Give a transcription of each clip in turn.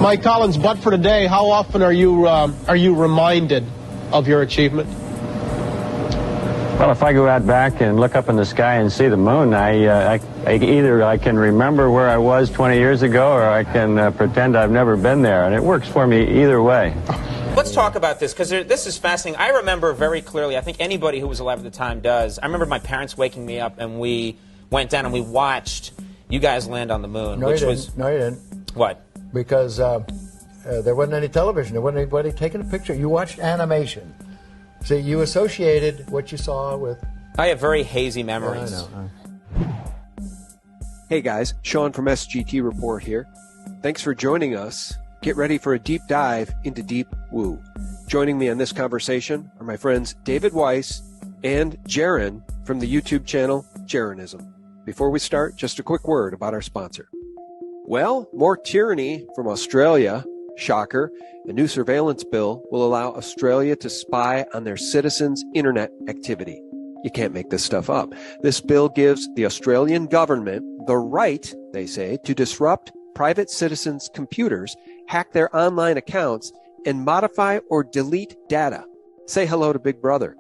Mike Collins, but for today, how often are you reminded of your achievement? Well, if I go out back and look up in the sky and see the moon, I either I can remember where I was 20 years ago, or I can pretend I've never been there, and it works for me either way. Let's talk about this, because this is fascinating. I remember very clearly, I think anybody who was alive at the time does, I remember my parents waking me up, and we went down and we watched you guys land on the moon. No, you didn't. What? Because there wasn't any television. There wasn't anybody taking a picture. You watched animation. So you associated what you saw with... I have very hazy memories. I know. Hey guys, Sean from SGT Report here. Thanks for joining us. Get ready for a deep dive into deep woo. Joining me on this conversation are my friends David Weiss and Jaron from the YouTube channel Jeranism. Before we start, just a quick word about our sponsor. Well, more tyranny from Australia. Shocker. A new surveillance bill will allow Australia to spy on their citizens' internet activity. You can't make this stuff up. This bill gives the Australian government the right, they say, to disrupt private citizens' computers, hack their online accounts, and modify or delete data. Say hello to Big Brother.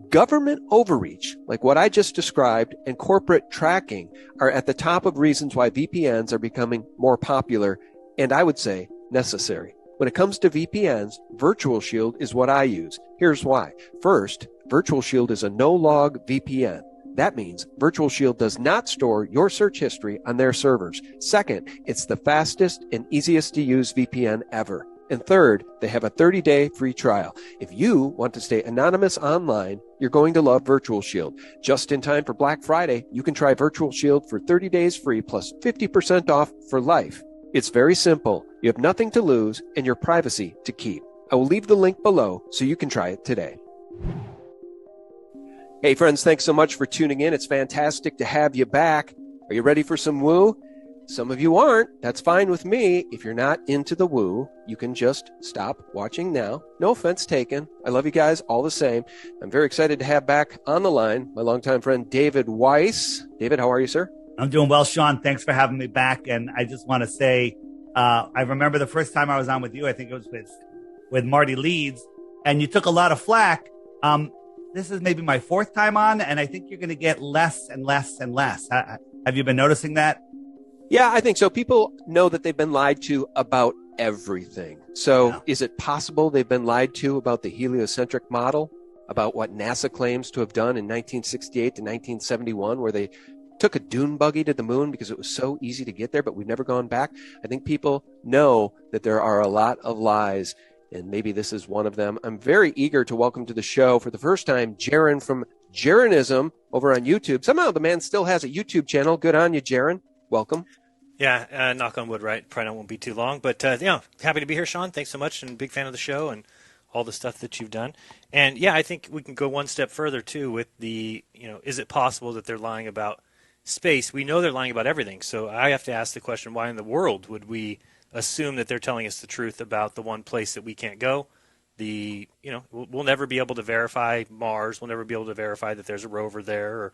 Government overreach, like what I just described, and corporate tracking are at the top of reasons why VPNs are becoming more popular, and I would say necessary. When it comes to VPNs, Virtual Shield is what I use. Here's why. First, Virtual Shield is a no-log VPN. That means Virtual Shield does not store your search history on their servers. Second, it's the fastest and easiest to use VPN ever. And third, they have a 30-day free trial. If you want to stay anonymous online, you're going to love Virtual Shield. Just in time for Black Friday, you can try Virtual Shield for 30 days free plus 50% off for life. It's very simple. You have nothing to lose and your privacy to keep. I will leave the link below so you can try it today. Hey friends, thanks so much for tuning in. It's fantastic to have you back. Are you ready for some woo? Some of you aren't. That's fine with me. If you're not into the woo, you can just stop watching now. No offense taken. I love you guys all the same. I'm very excited to have back on the line my longtime friend David Weiss. David, how are you, sir? I'm doing well, Sean. Thanks for having me back. And I just want to say, I remember the first time I was on with you, I think it was with Marty Leeds, and you took a lot of flack. This is maybe my fourth time on, and I think you're going to get less and less and less. Have you been noticing that? Yeah, I think so. People know that they've been lied to about everything. So Is it possible they've been lied to about the heliocentric model, about what NASA claims to have done in 1968 to 1971, where they took a dune buggy to the moon because it was so easy to get there, but we've never gone back? I think people know that there are a lot of lies, and maybe this is one of them. I'm very eager to welcome to the show for the first time Jaron from Jeranism over on YouTube. Somehow the man still has a YouTube channel. Good on you, Jaron. Welcome. Yeah, knock on wood, right? Probably won't be too long, but happy to be here, Sean. Thanks so much, and big fan of the show and all the stuff that you've done. And yeah, I think we can go one step further too with the, is it possible that they're lying about space? We know they're lying about everything, so I have to ask the question: why in the world would we assume that they're telling us the truth about the one place that we can't go? We'll never be able to verify Mars. We'll never be able to verify that there's a rover there, or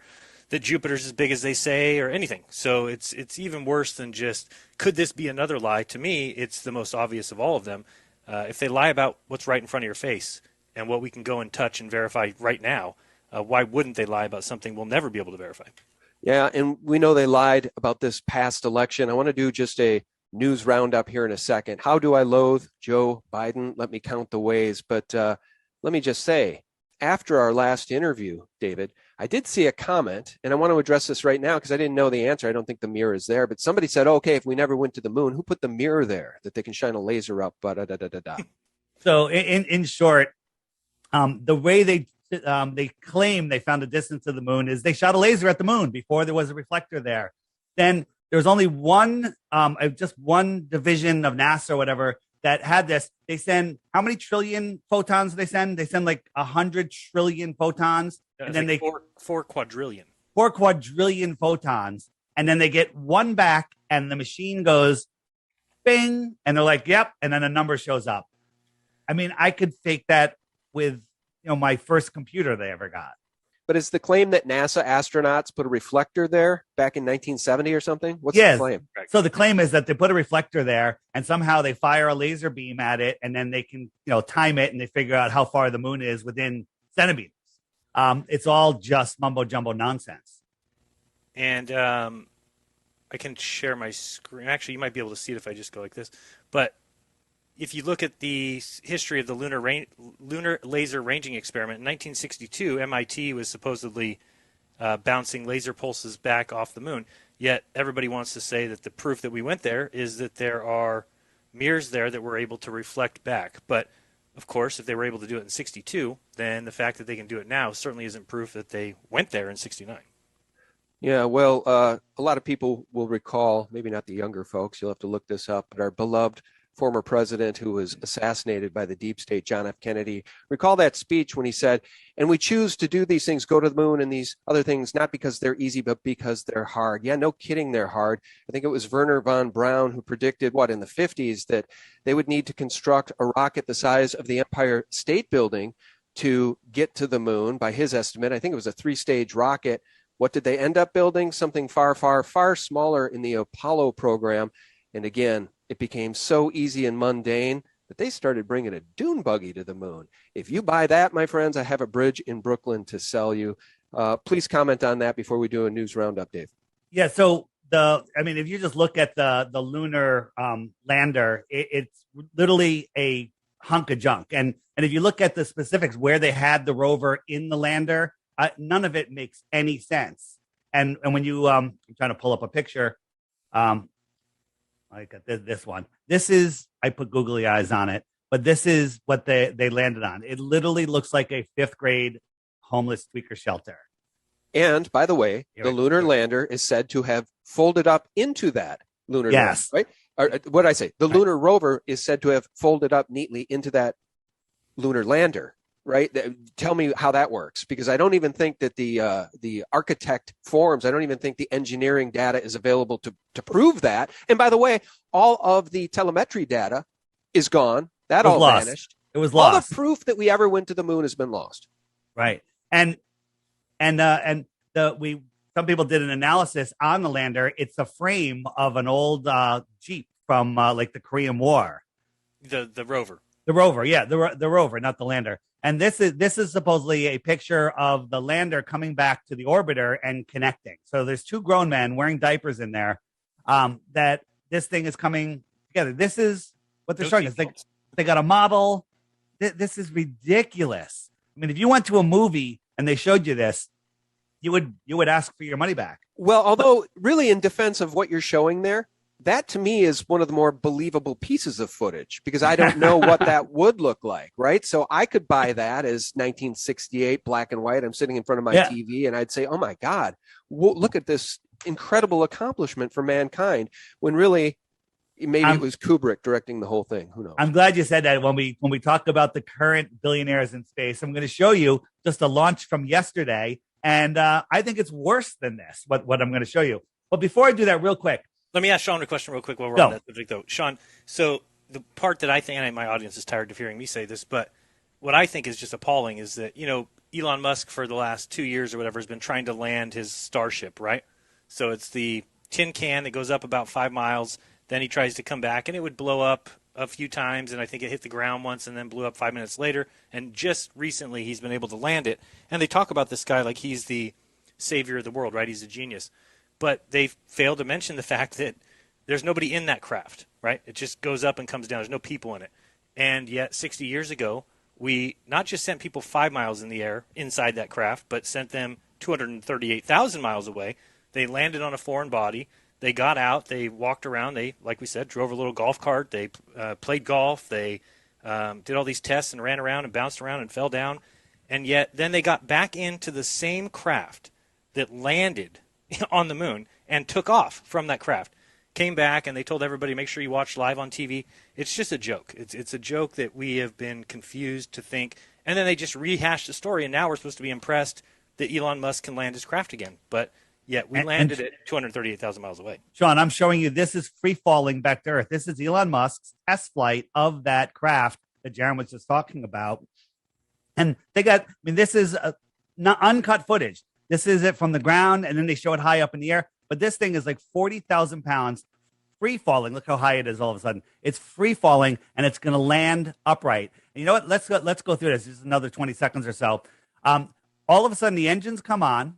that Jupiter's as big as they say, or anything. So it's even worse than just, could this be another lie? To me, it's the most obvious of all of them. If they lie about what's right in front of your face and what we can go and touch and verify right now, why wouldn't they lie about something we'll never be able to verify? Yeah, and we know they lied about this past election. I want to do just a news roundup here in a second. How do I loathe Joe Biden? Let me count the ways. But let me just say, after our last interview, David, I did see a comment, and I want to address this right now because I didn't know the answer. I don't think the mirror is there, but somebody said, okay, if we never went to the moon, who put the mirror there that they can shine a laser up? So in short, the way they claim they found the distance to the moon is they shot a laser at the moon before there was a reflector there. Then there was only just one division of NASA or whatever that had this. They send, how many trillion photons do they send? They send like 100 trillion photons. And then like four quadrillion. 4 quadrillion photons. And then they get one back and the machine goes bing. And they're like, yep. And then a number shows up. I mean, I could fake that with, my first computer they ever got. But is the claim that NASA astronauts put a reflector there back in 1970 or something? What's the claim? So the claim is that they put a reflector there and somehow they fire a laser beam at it and then they can, time it and they figure out how far the moon is within centimeters. It's all just mumbo jumbo nonsense. And I can share my screen. Actually, you might be able to see it if I just go like this. But if you look at the history of the lunar laser ranging experiment, in 1962, MIT was supposedly bouncing laser pulses back off the moon. Yet everybody wants to say that the proof that we went there is that there are mirrors there that were able to reflect back. But, of course, if they were able to do it in 62, then the fact that they can do it now certainly isn't proof that they went there in 69. Yeah, well, a lot of people will recall, maybe not the younger folks, you'll have to look this up, but our beloved former president who was assassinated by the deep state, John F. Kennedy, recall that speech when he said, and we choose to do these things, go to the moon and these other things, not because they're easy, but because they're hard. Yeah, no kidding, they're hard. I think it was Werner von Braun who predicted, in the 50s, that they would need to construct a rocket the size of the Empire State Building to get to the moon. By his estimate, I think it was a 3-stage rocket. What did they end up building? Something far, far, far smaller in the Apollo program. And again, it became so easy and mundane that they started bringing a dune buggy to the moon. If you buy that, my friends, I have a bridge in Brooklyn to sell you. Please comment on that before we do a news roundup, Dave. Yeah, so if you just look at the lunar lander, it's literally a hunk of junk. And if you look at the specifics where they had the rover in the lander, none of it makes any sense. And when you I'm trying to pull up a picture, I got this one. This is, I put googly eyes on it, but this is what they landed on. It literally looks like a 5th grade homeless tweaker shelter. And by the way, the lunar lander is said to have folded up into that lunar lander, right? Or, what did I say? The lunar rover is said to have folded up neatly into that lunar lander, right? Tell me how that works, because I don't even think that the architect forms, I don't even think the engineering data is available to prove that. And by the way, all of the telemetry data is gone. That all vanished. It was lost. All the proof that we ever went to the moon has been lost. Right. And some people did an analysis on the lander. It's a frame of an old Jeep from like the Korean War. The rover. The rover, yeah, the rover, not the lander. And this is supposedly a picture of the lander coming back to the orbiter and connecting. So there's 2 grown men wearing diapers in there. That this thing is coming together. This is what they're showing us. They got a model. This is ridiculous. I mean, if you went to a movie and they showed you this, you would ask for your money back. Well, although really in defense of what you're showing there, that to me is one of the more believable pieces of footage, because I don't know what that would look like, right? So I could buy that as 1968 black and white. I'm sitting in front of my TV and I'd say, oh my God, look at this incredible accomplishment for mankind, when really maybe it was Kubrick directing the whole thing. Who knows? I'm glad you said that. When we talk about the current billionaires in space, I'm going to show you just a launch from yesterday. And I think it's worse than this, what I'm going to show you. But before I do that, real quick, let me ask Sean a question real quick while we're on that subject, though. Sean, so the part that I think, and my audience is tired of hearing me say this, but what I think is just appalling is that, Elon Musk for the last 2 years or whatever has been trying to land his Starship, right? So it's the tin can that goes up about 5 miles. Then he tries to come back, and it would blow up a few times, and I think it hit the ground once and then blew up 5 minutes later. And just recently he's been able to land it. And they talk about this guy like he's the savior of the world, right? He's a genius. But they fail to mention the fact that there's nobody in that craft, right? It just goes up and comes down. There's no people in it. And yet 60 years ago, we not just sent people 5 miles in the air inside that craft, but sent them 238,000 miles away. They landed on a foreign body. They got out. They walked around. They, like we said, drove a little golf cart. They played golf. They did all these tests and ran around and bounced around and fell down. And yet then they got back into the same craft that landed on the moon and took off from that craft. Came back and they told everybody, make sure you watch live on TV. It's just a joke. It's a joke that we have been confused to think. And then they just rehashed the story, and now we're supposed to be impressed that Elon Musk can land his craft again. But yet we landed it 238,000 miles away. Sean, I'm showing you this is free falling back to Earth. This is Elon Musk's test flight of that craft that Jaron was just talking about. And they got, this is not uncut footage. This is it from the ground, and then they show it high up in the air. But this thing is like 40,000 pounds, free falling. Look how high it is all of a sudden. It's free falling, and it's going to land upright. And you know what? Let's go through this. Just another 20 seconds or so. All of a sudden, the engines come on.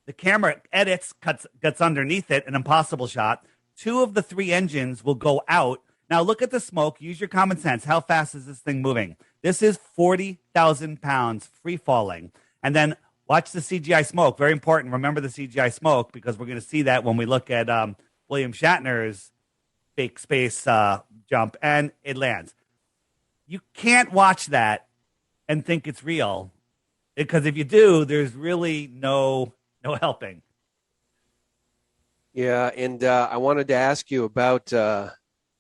The camera edits, gets underneath it, an impossible shot. 2 of the 3 engines will go out. Now, look at the smoke. Use your common sense. How fast is this thing moving? This is 40,000 pounds free falling. And then watch the CGI smoke. Very important. Remember the CGI smoke, because we're going to see that when we look at William Shatner's fake space jump, and it lands. You can't watch that and think it's real, because if you do, there's really no helping. Yeah, and I wanted to ask you about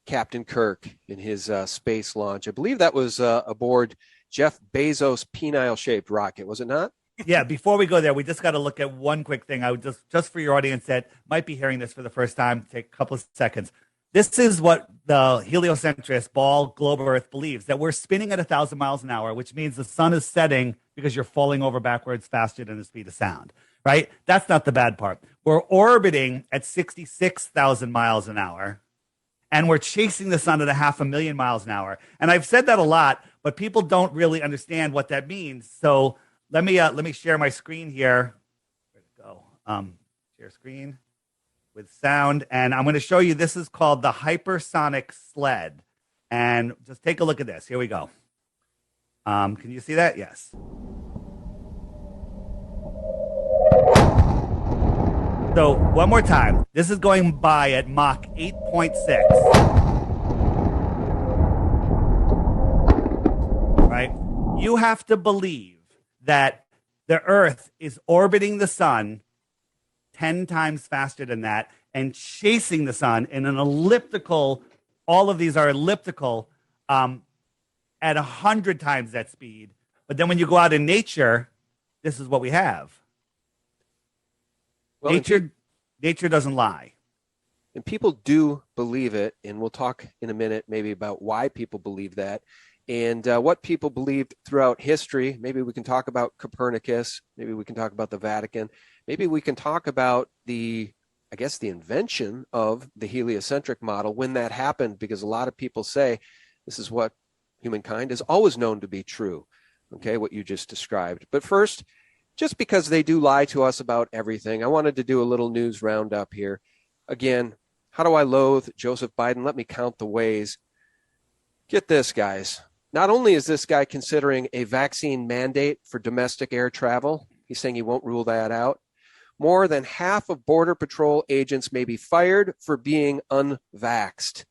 Captain Kirk in his space launch. I believe that was aboard Jeff Bezos' penile-shaped rocket, was it not? Yeah, before we go there, we just got to look at one quick thing. I would just for your audience that might be hearing this for the first time, take a couple of seconds. This is what the heliocentrist ball globe Earth believes, that we're spinning at 1,000 miles an hour, which means the sun is setting because you're falling over backwards faster than the speed of sound, right? That's not the bad part. We're orbiting at 66,000 miles an hour, and we're chasing the sun at 500,000 miles an hour. And I've said that a lot, but people don't really understand what that means. So let me share my screen here. Where'd it go? Share screen with sound, and I'm going to show you. This is called the hypersonic sled, and just take a look at this. Here we go. Can you see that? Yes. So one more time. This is going by at Mach 8.6. Right? You have to believe that the Earth is orbiting the sun 10 times faster than that and chasing the sun in an elliptical. All of these are elliptical at 100 times that speed. But then when you go out in nature, this is what we have. Well, nature doesn't lie. And people do believe it, and we'll talk in a minute maybe about why people believe that and what people believed throughout history. Maybe we can talk about Copernicus. Maybe we can talk about the Vatican. Maybe we can talk about the invention of the heliocentric model, when that happened, because a lot of people say this is what humankind has always known to be true, okay, what you just described. But first, just because they do lie to us about everything, I wanted to do a little news roundup here. Again, how do I loathe Joseph Biden? Let me count the ways. Get this, guys. Not only is this guy considering a vaccine mandate for domestic air travel, he's saying he won't rule that out. More than half of Border Patrol agents may be fired for being unvaxxed.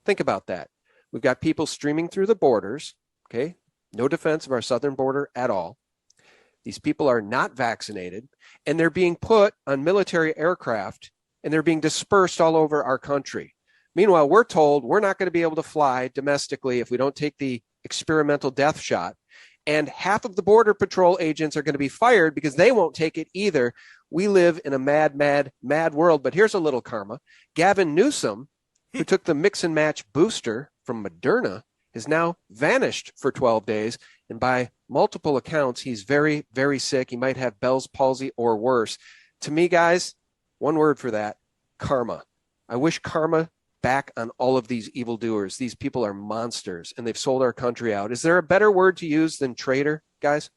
Think about that. We've got people streaming through the borders, okay? No defense of our southern border at all. These people are not vaccinated, and they're being put on military aircraft, and they're being dispersed all over our country. Meanwhile, we're told we're not going to be able to fly domestically if we don't take the experimental death shot. And half of the Border Patrol agents are going to be fired because they won't take it either. We live in a mad, mad, mad world. But here's a little karma. Gavin Newsom, who took the mix and match booster from Moderna, has now vanished for 12 days. And by multiple accounts, he's very, very sick. He might have Bell's palsy or worse. To me, guys, one word for that: karma. I wish karma back on all of these evildoers. These people are monsters, and they've sold our country out. Is there a better word to use than traitor, guys?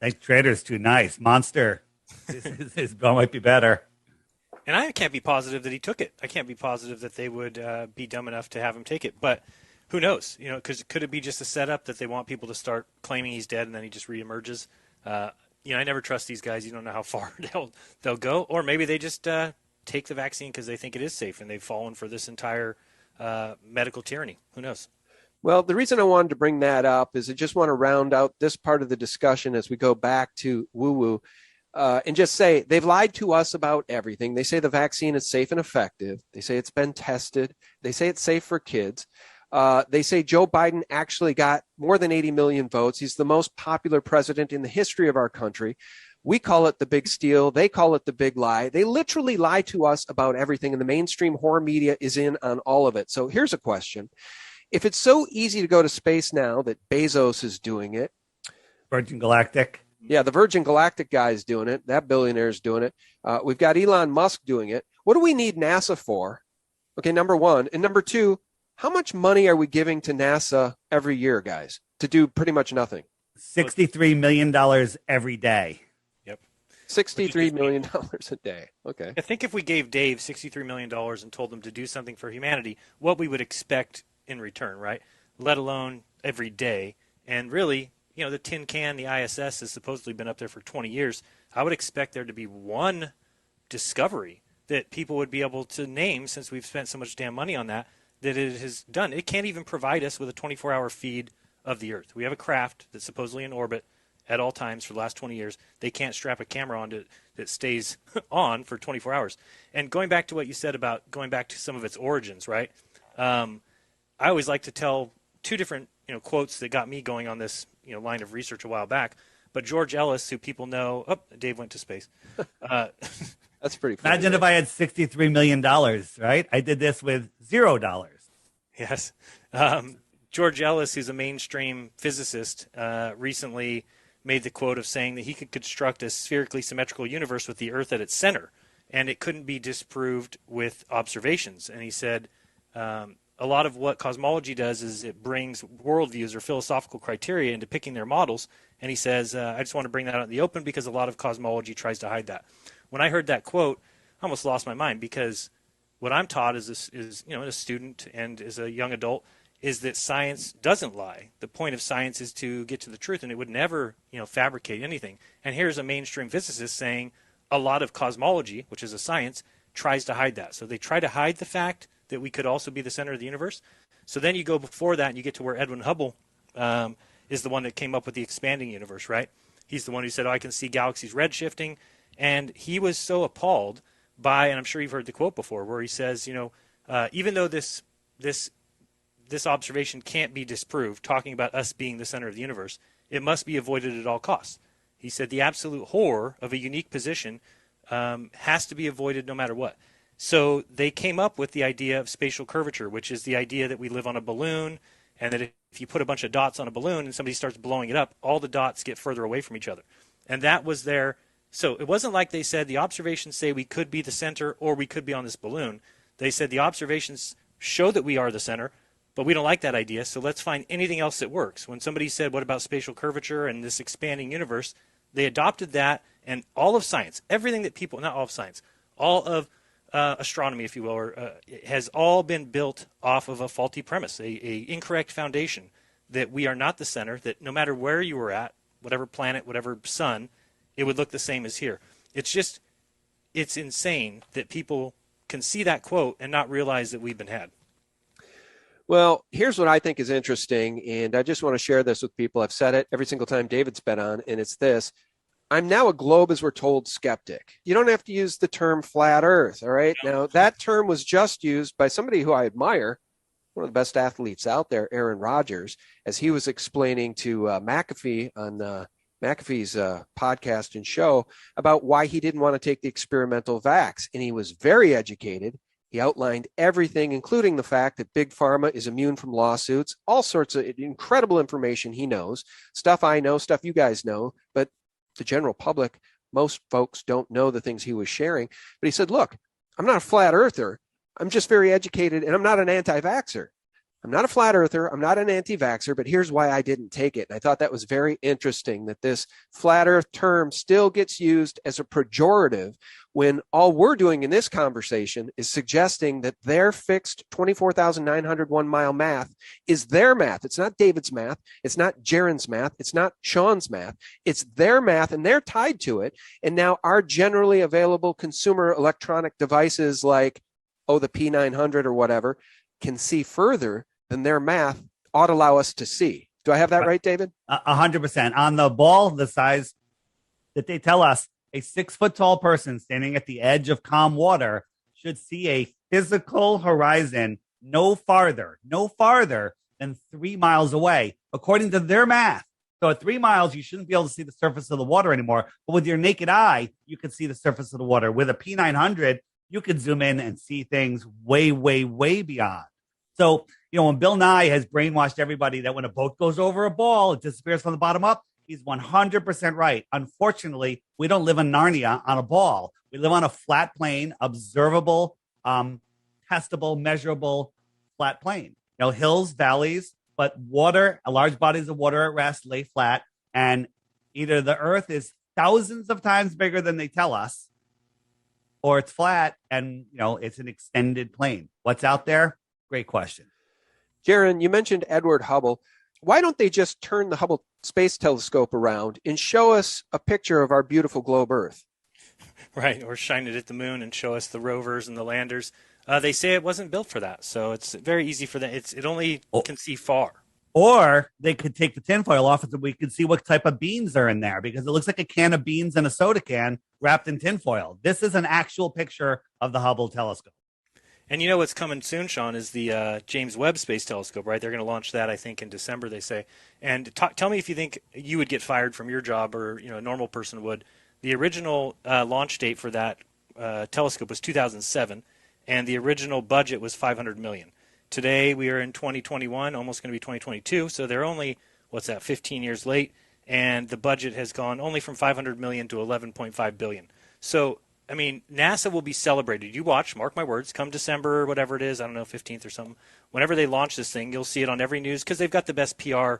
I think traitor's too nice. Monster is might be better. And I can't be positive that he took it. I can't be positive that they would be dumb enough to have him take it. But who knows? You know, because could it be just a setup that they want people to start claiming he's dead and then he just reemerges? You know, I never trust these guys. You don't know how far they'll go. Or maybe they just take the vaccine because they think it is safe and they've fallen for this entire medical tyranny. Who knows? Well, the reason I wanted to bring that up is I just want to round out this part of the discussion as we go back to woo-woo and just say they've lied to us about everything. They say the vaccine is safe and effective. They say it's been tested. They say it's safe for kids. They say Joe Biden actually got more than 80 million votes. He's the most popular president in the history of our country. We call it the big steal. They call it the big lie. They literally lie to us about everything, and the mainstream horror media is in on all of it. So here's a question. If it's so easy to go to space now that Bezos is doing it, Virgin Galactic. Yeah, the Virgin Galactic guy is doing it. That billionaire is doing it. We've got Elon Musk doing it. What do we need NASA for? Okay, number one. And number two, how much money are we giving to NASA every year, guys, to do pretty much nothing? $63 million every day. Yep. $63 million a day. Okay. I think if we gave Dave $63 million and told him to do something for humanity, what we would expect in return, right? Let alone every day. And really, the tin can, the ISS has supposedly been up there for 20 years. I would expect there to be one discovery that people would be able to name, since we've spent so much damn money on that it has done. It can't even provide us with a 24-hour feed of the Earth. We have a craft that's supposedly in orbit at all times for the last 20 years. They can't strap a camera on that stays on for 24 hours. And going back to what you said about going back to some of its origins, right? I always like to tell two different quotes that got me going on this line of research a while back. But George Ellis, who people know, Dave went to space. That's pretty funny. Imagine if I had $63 million, right? I did this with $0. Yes. George Ellis, who's a mainstream physicist, recently made the quote of saying that he could construct a spherically symmetrical universe with the Earth at its center, and it couldn't be disproved with observations. And he said a lot of what cosmology does is it brings worldviews or philosophical criteria into picking their models. And he says, I just want to bring that out in the open because a lot of cosmology tries to hide that. When I heard that quote, I almost lost my mind, because what I'm taught as a student and as a young adult is that science doesn't lie. The point of science is to get to the truth, and it would never, fabricate anything. And here's a mainstream physicist saying a lot of cosmology, which is a science, tries to hide that. So they try to hide the fact that we could also be the center of the universe. So then you go before that and you get to where Edwin Hubble is the one that came up with the expanding universe, right? He's the one who said, I can see galaxies redshifting. And he was so appalled by, and I'm sure you've heard the quote before, where he says, even though this observation can't be disproved, talking about us being the center of the universe, it must be avoided at all costs. He said the absolute horror of a unique position has to be avoided no matter what. So they came up with the idea of spatial curvature, which is the idea that we live on a balloon, and that if you put a bunch of dots on a balloon and somebody starts blowing it up, all the dots get further away from each other. And that was their... So it wasn't like they said the observations say we could be the center or we could be on this balloon. They said the observations show that we are the center, but we don't like that idea, so let's find anything else that works. When somebody said, what about spatial curvature and this expanding universe, they adopted that, and all of science, everything that people, not all of science, all of astronomy, if you will, has all been built off of a faulty premise, a incorrect foundation, that we are not the center, that no matter where you were at, whatever planet, whatever sun, it would look the same as here. It's insane that people can see that quote and not realize that we've been had. Well, here's what I think is interesting, and I just want to share this with people. I've said it every single time David's been on, and it's this. I'm now a globe, as we're told, skeptic. You don't have to use the term flat Earth, all right? Now, that term was just used by somebody who I admire, one of the best athletes out there, Aaron Rodgers, as he was explaining to McAfee on McAfee's podcast and show about why he didn't want to take the experimental vax. And he was very educated. He outlined everything, including the fact that Big Pharma is immune from lawsuits, all sorts of incredible information he knows, stuff I know, stuff you guys know, but the general public, most folks don't know the things he was sharing. But he said, look, I'm not a flat earther. I'm just very educated, and I'm not an anti-vaxxer. I'm not a flat earther. I'm not an anti-vaxxer, but here's why I didn't take it. And I thought that was very interesting, that this flat earth term still gets used as a pejorative when all we're doing in this conversation is suggesting that their fixed 24,901 mile math is their math. It's not David's math. It's not Jaron's math. It's not Sean's math. It's their math, and they're tied to it. And now our generally available consumer electronic devices like, the P900 or whatever, can see further than their math ought to allow us to see. Do I have that right, David? 100%. On the ball, the size that they tell us, a 6-foot-tall person standing at the edge of calm water should see a physical horizon no farther than 3 miles away, according to their math. So at 3 miles, you shouldn't be able to see the surface of the water anymore. But with your naked eye, you can see the surface of the water. With a P900, you could zoom in and see things way, way, way beyond. So, when Bill Nye has brainwashed everybody that when a boat goes over a ball, it disappears from the bottom up, He's 100% right. Unfortunately, we don't live in Narnia on a ball. We live on a flat plane, observable, testable, measurable flat plane. Hills, valleys, but water, large bodies of water at rest, lay flat. And either the Earth is thousands of times bigger than they tell us, or it's flat and, it's an extended plane. What's out there? Great question. Jaron, you mentioned Edward Hubble. Why don't they just turn the Hubble Space Telescope around and show us a picture of our beautiful globe Earth? Right, or shine it at the moon and show us the rovers and the landers. They say it wasn't built for that, so it's very easy for them. It only can see far. Or they could take the tinfoil off so we could see what type of beans are in there, because it looks like a can of beans and a soda can wrapped in tinfoil. This is an actual picture of the Hubble telescope. And you know what's coming soon, Sean, is the James Webb Space Telescope, right? They're going to launch that, I think, in December, they say. And tell me if you think you would get fired from your job, or a normal person would. The original launch date for that telescope was 2007, and the original budget was $500 million. Today we are in 2021, almost going to be 2022, so they're only, 15 years late, and the budget has gone only from $500 million to $11.5 billion. So, I mean, NASA will be celebrated. You watch, mark my words, come December or whatever it is, I don't know, 15th or something. Whenever they launch this thing, you'll see it on every news, because they've got the best PR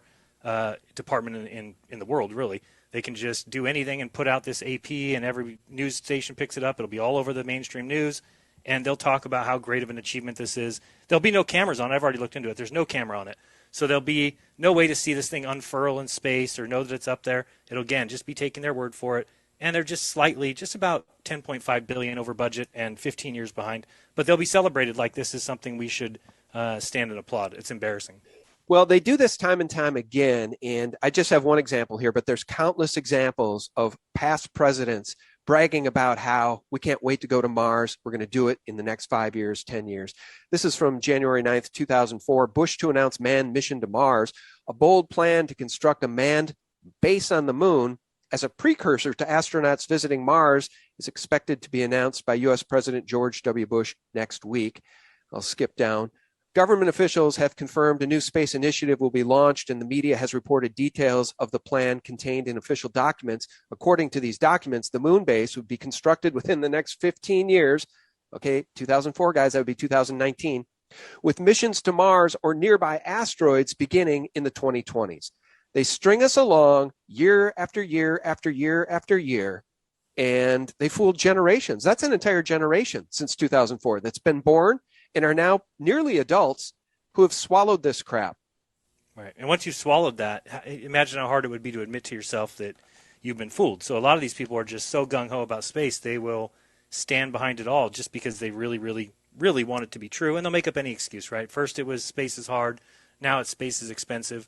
department in the world, really. They can just do anything and put out this AP, and every news station picks it up. It'll be all over the mainstream news, and they'll talk about how great of an achievement this is. There'll be no cameras on it. I've already looked into it. There's no camera on it. So there'll be no way to see this thing unfurl in space or know that it's up there. It'll, again, just be taking their word for it. And they're just about $10.5 billion over budget and 15 years behind. But they'll be celebrated like this is something we should stand and applaud. It's embarrassing. Well, they do this time and time again, and I just have one example here, but there's countless examples of past presidents bragging about how we can't wait to go to Mars. We're going to do it in the next 5 years, 10 years. This is from January 9th, 2004. Bush to announce manned mission to Mars, a bold plan to construct a manned base on the moon as a precursor to astronauts visiting Mars is expected to be announced by U.S. President George W. Bush next week. I'll skip down. Government officials have confirmed a new space initiative will be launched, and the media has reported details of the plan contained in official documents. According to these documents, the moon base would be constructed within the next 15 years. Okay, 2004, guys, that would be 2019, with missions to Mars or nearby asteroids beginning in the 2020s. They string us along year after year after year after year, and they fooled generations. That's an entire generation since 2004 that's been born and are now nearly adults who have swallowed this crap. Right. And once you've swallowed that, imagine how hard it would be to admit to yourself that you've been fooled. So a lot of these people are just so gung-ho about space, they will stand behind it all just because they really, really, really want it to be true. And they'll make up any excuse, right? First it was space is hard. Now it's space is expensive,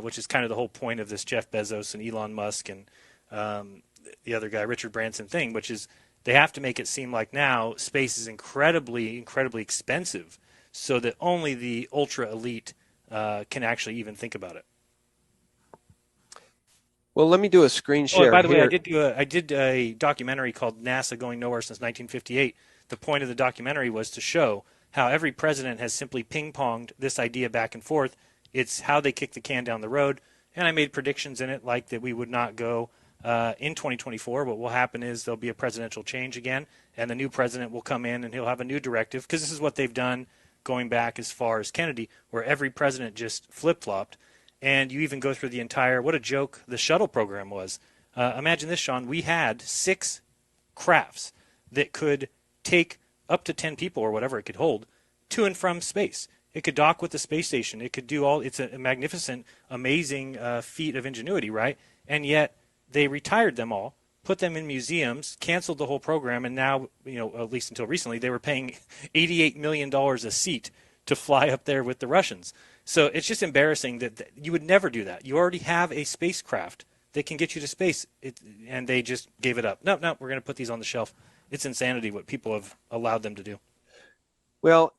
which is kind of the whole point of this Jeff Bezos and Elon Musk and the other guy, Richard Branson thing, which is they have to make it seem like now space is incredibly, incredibly expensive so that only the ultra elite can actually even think about it. Well, let me do a screen share. By the here. way, I did a documentary called NASA Going Nowhere Since 1958. The point of the documentary was to show how every president has simply ping-ponged this idea back and forth. It's how they kick the can down the road. And I made predictions in it like that we would not go in 2024. What will happen is there'll be a presidential change again, and the new president will come in and he'll have a new directive, because this is what they've done going back as far as Kennedy, where every president just flip-flopped. And you even go through the entire, what a joke the shuttle program was. Imagine this, Sean. We had 6 crafts that could take up to 10 people or whatever it could hold to and from space. It could dock with the space station. It could do all, it's a magnificent, amazing feat of ingenuity, right? And yet they retired them all, put them in museums, canceled the whole program, and now, at least until recently, they were paying $88 million a seat to fly up there with the Russians. So it's just embarrassing that you would never do that. You already have a spacecraft that can get you to space, and they just gave it up. No, we're going to put these on the shelf. It's insanity what people have allowed them to do. Well,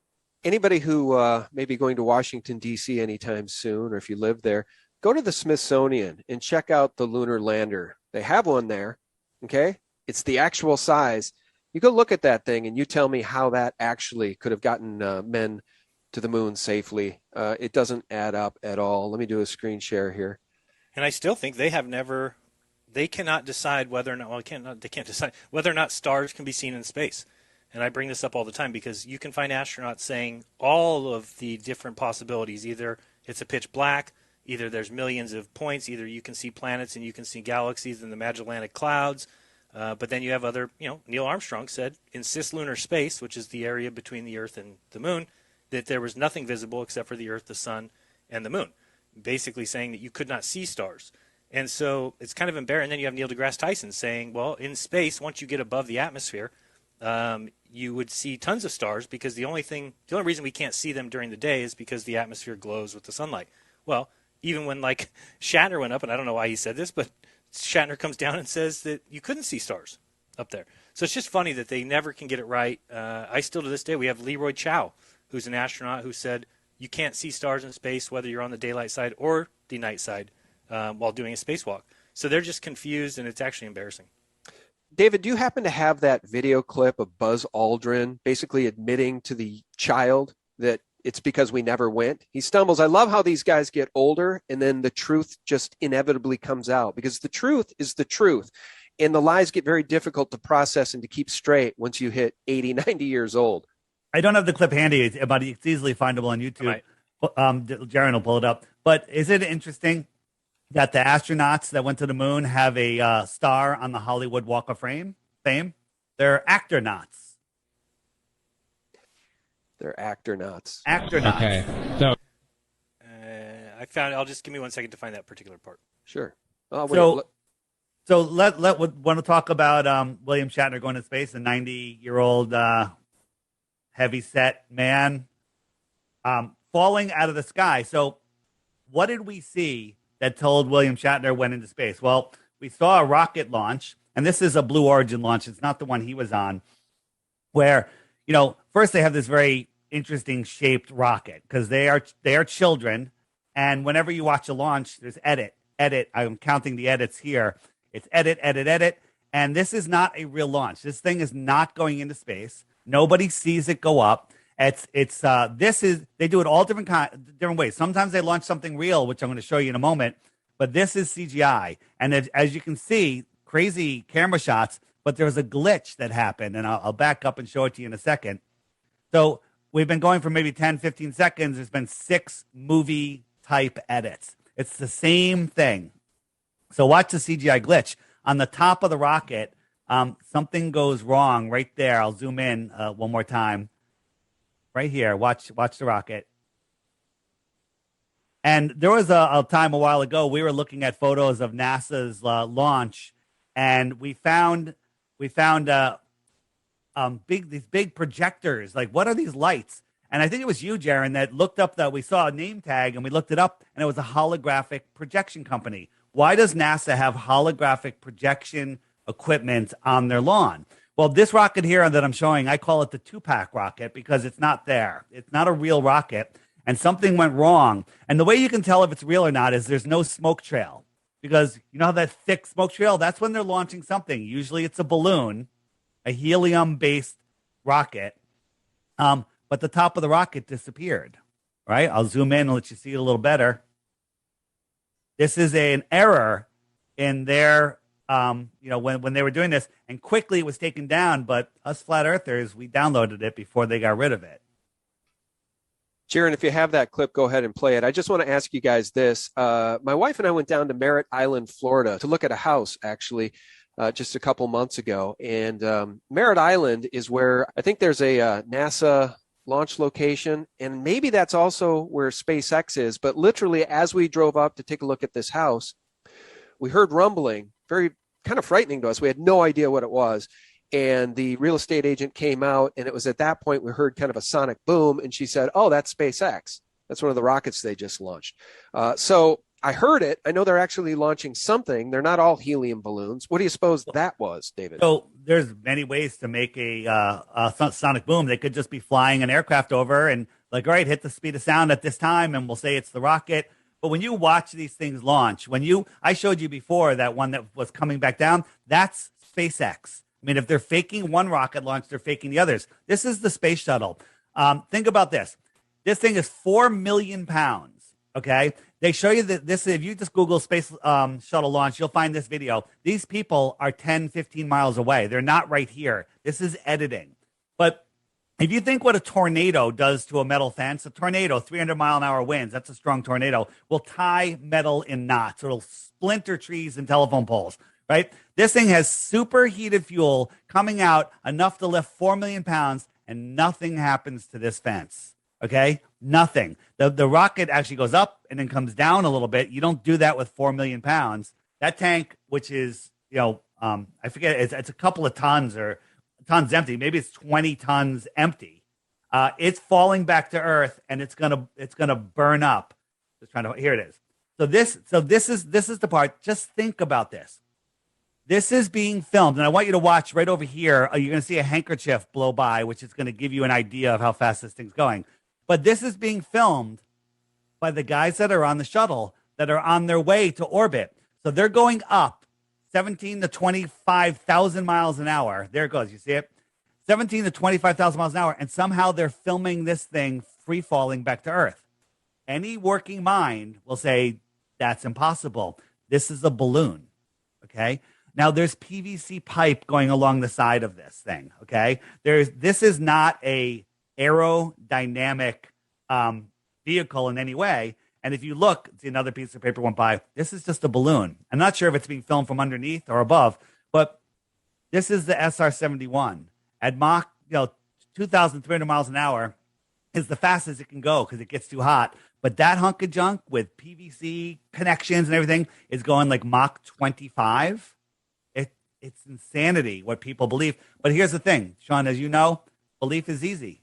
anybody who may be going to Washington, D.C. anytime soon, or if you live there, go to the Smithsonian and check out the lunar lander. They have one there, okay? It's the actual size. You go look at that thing and you tell me how that actually could have gotten men to the moon safely. It doesn't add up at all. Let me do a screen share here. And I still think they cannot decide whether or not, they can't decide whether or not stars can be seen in space. And I bring this up all the time because you can find astronauts saying all of the different possibilities. Either it's a pitch black, either there's millions of points, either you can see planets and you can see galaxies in the Magellan Clouds. But then you have other, Neil Armstrong said in cislunar space, which is the area between the Earth and the Moon, that there was nothing visible except for the Earth, the Sun, and the Moon, basically saying that you could not see stars. And so it's kind of embarrassing. And then you have Neil deGrasse Tyson saying, well, in space, once you get above the atmosphere, you would see tons of stars because the only reason we can't see them during the day is because the atmosphere glows with the sunlight. Well, even when like Shatner went up, and I don't know why he said this, but Shatner comes down and says that you couldn't see stars up there. So it's just funny that they never can get it right. I still, to this day, we have Leroy Chow, who's an astronaut, who said you can't see stars in space whether you're on the daylight side or the night side while doing a spacewalk. So they're just confused, and it's actually embarrassing. David, do you happen to have that video clip of Buzz Aldrin basically admitting to the child that it's because we never went? He stumbles. I love how these guys get older and then the truth just inevitably comes out, because the truth is the truth. And the lies get very difficult to process and to keep straight once you hit 80, 90 years old. I don't have the clip handy, but it's easily findable on YouTube. Jaron will pull it up. But is it interesting that the astronauts that went to the moon have a star on the Hollywood Walk of Fame? They're actor-nauts. They're actor-nauts. Actor-nauts. Okay. So I found. I'll just give me 1 second to find that particular part. Sure. So let want to talk about William Shatner going to space, a 90-year-old heavy-set man falling out of the sky. So what did we see that told William Shatner went into space? Well, we saw a rocket launch, and this is a Blue Origin launch. It's not the one he was on, where, first they have this very interesting shaped rocket because they are children. And whenever you watch a launch, there's edit. I'm counting the edits here. It's edit. And this is not a real launch. This thing is not going into space. Nobody sees it go up. They do it all different ways. Sometimes they launch something real, which I'm going to show you in a moment, but this is CGI. And as you can see, crazy camera shots, but there's a glitch that happened, and I'll back up and show it to you in a second. So we've been going for maybe 10, 15 seconds. There's been 6 movie type edits. It's the same thing. So watch the CGI glitch. On the top of the rocket, something goes wrong right there. I'll zoom in one more time. Right here, watch the rocket. And there was a time a while ago we were looking at photos of NASA's launch, and we found these big projectors. Like, what are these lights? And I think it was you, Jaron, that looked up that we saw a name tag, and we looked it up, and it was a holographic projection company. Why does NASA have holographic projection equipment on their lawn? Well, this rocket here that I'm showing, I call it the 2-pack rocket because it's not there. It's not a real rocket, and something went wrong. And the way you can tell if it's real or not is there's no smoke trail, because you know that thick smoke trail? That's when they're launching something. Usually it's a balloon, a helium-based rocket, but the top of the rocket disappeared, right? I'll zoom in and let you see it a little better. This is an error in their when they were doing this, and quickly it was taken down, but us flat earthers, we downloaded it before they got rid of it. Jaron, if you have that clip, go ahead and play it. I just want to ask you guys this. My wife and I went down to Merritt Island, Florida, to look at a house, actually, just a couple months ago. And Merritt Island is where I think there's a NASA launch location, and maybe that's also where SpaceX is. But literally, as we drove up to take a look at this house, we heard rumbling, very kind of frightening to us. We had no idea what it was. And the real estate agent came out, and it was at that point we heard kind of a sonic boom, and she said, oh, that's SpaceX. That's one of the rockets they just launched. So I heard it. I know they're actually launching something. They're not all helium balloons. What do you suppose that was, David? So there's many ways to make a sonic boom. They could just be flying an aircraft over and like, all right, hit the speed of sound at this time, and we'll say it's the rocket. But when you watch these things launch, I showed you before that one that was coming back down, that's SpaceX. I mean, if they're faking one rocket launch, they're faking the others. This is the space shuttle. Think about this. This thing is 4 million pounds, okay? They show you that this, if you just Google space shuttle launch, you'll find this video. These people are 10, 15 miles away. They're not right here. This is editing. But if you think what a tornado does to a metal fence, a tornado, 300-mile-an-hour winds, that's a strong tornado, will tie metal in knots. It'll splinter trees and telephone poles, right? This thing has superheated fuel coming out enough to lift 4 million pounds, and nothing happens to this fence, okay? Nothing. The rocket actually goes up and then comes down a little bit. You don't do that with 4 million pounds. That tank, which is, I forget, it's a couple of tons or tons empty. Maybe it's 20 tons empty. It's falling back to Earth, and it's gonna burn up. Here it is. So this is the part. Just think about this. This is being filmed, and I want you to watch right over here. You're going to see a handkerchief blow by, which is going to give you an idea of how fast this thing's going. But this is being filmed by the guys that are on the shuttle that are on their way to orbit. So they're going up 17 to 25,000 miles an hour. There it goes. You see it? 17 to 25,000 miles an hour. And somehow they're filming this thing free falling back to Earth. Any working mind will say that's impossible. This is a balloon. Okay. Now there's PVC pipe going along the side of this thing. Okay. This is not a aerodynamic vehicle in any way. And if you look, see another piece of paper went by. This is just a balloon. I'm not sure if it's being filmed from underneath or above, but this is the SR-71 at Mach, 2,300 miles an hour is the fastest it can go because it gets too hot. But that hunk of junk with PVC connections and everything is going like Mach 25. It's insanity what people believe. But here's the thing, Sean, as you know, belief is easy,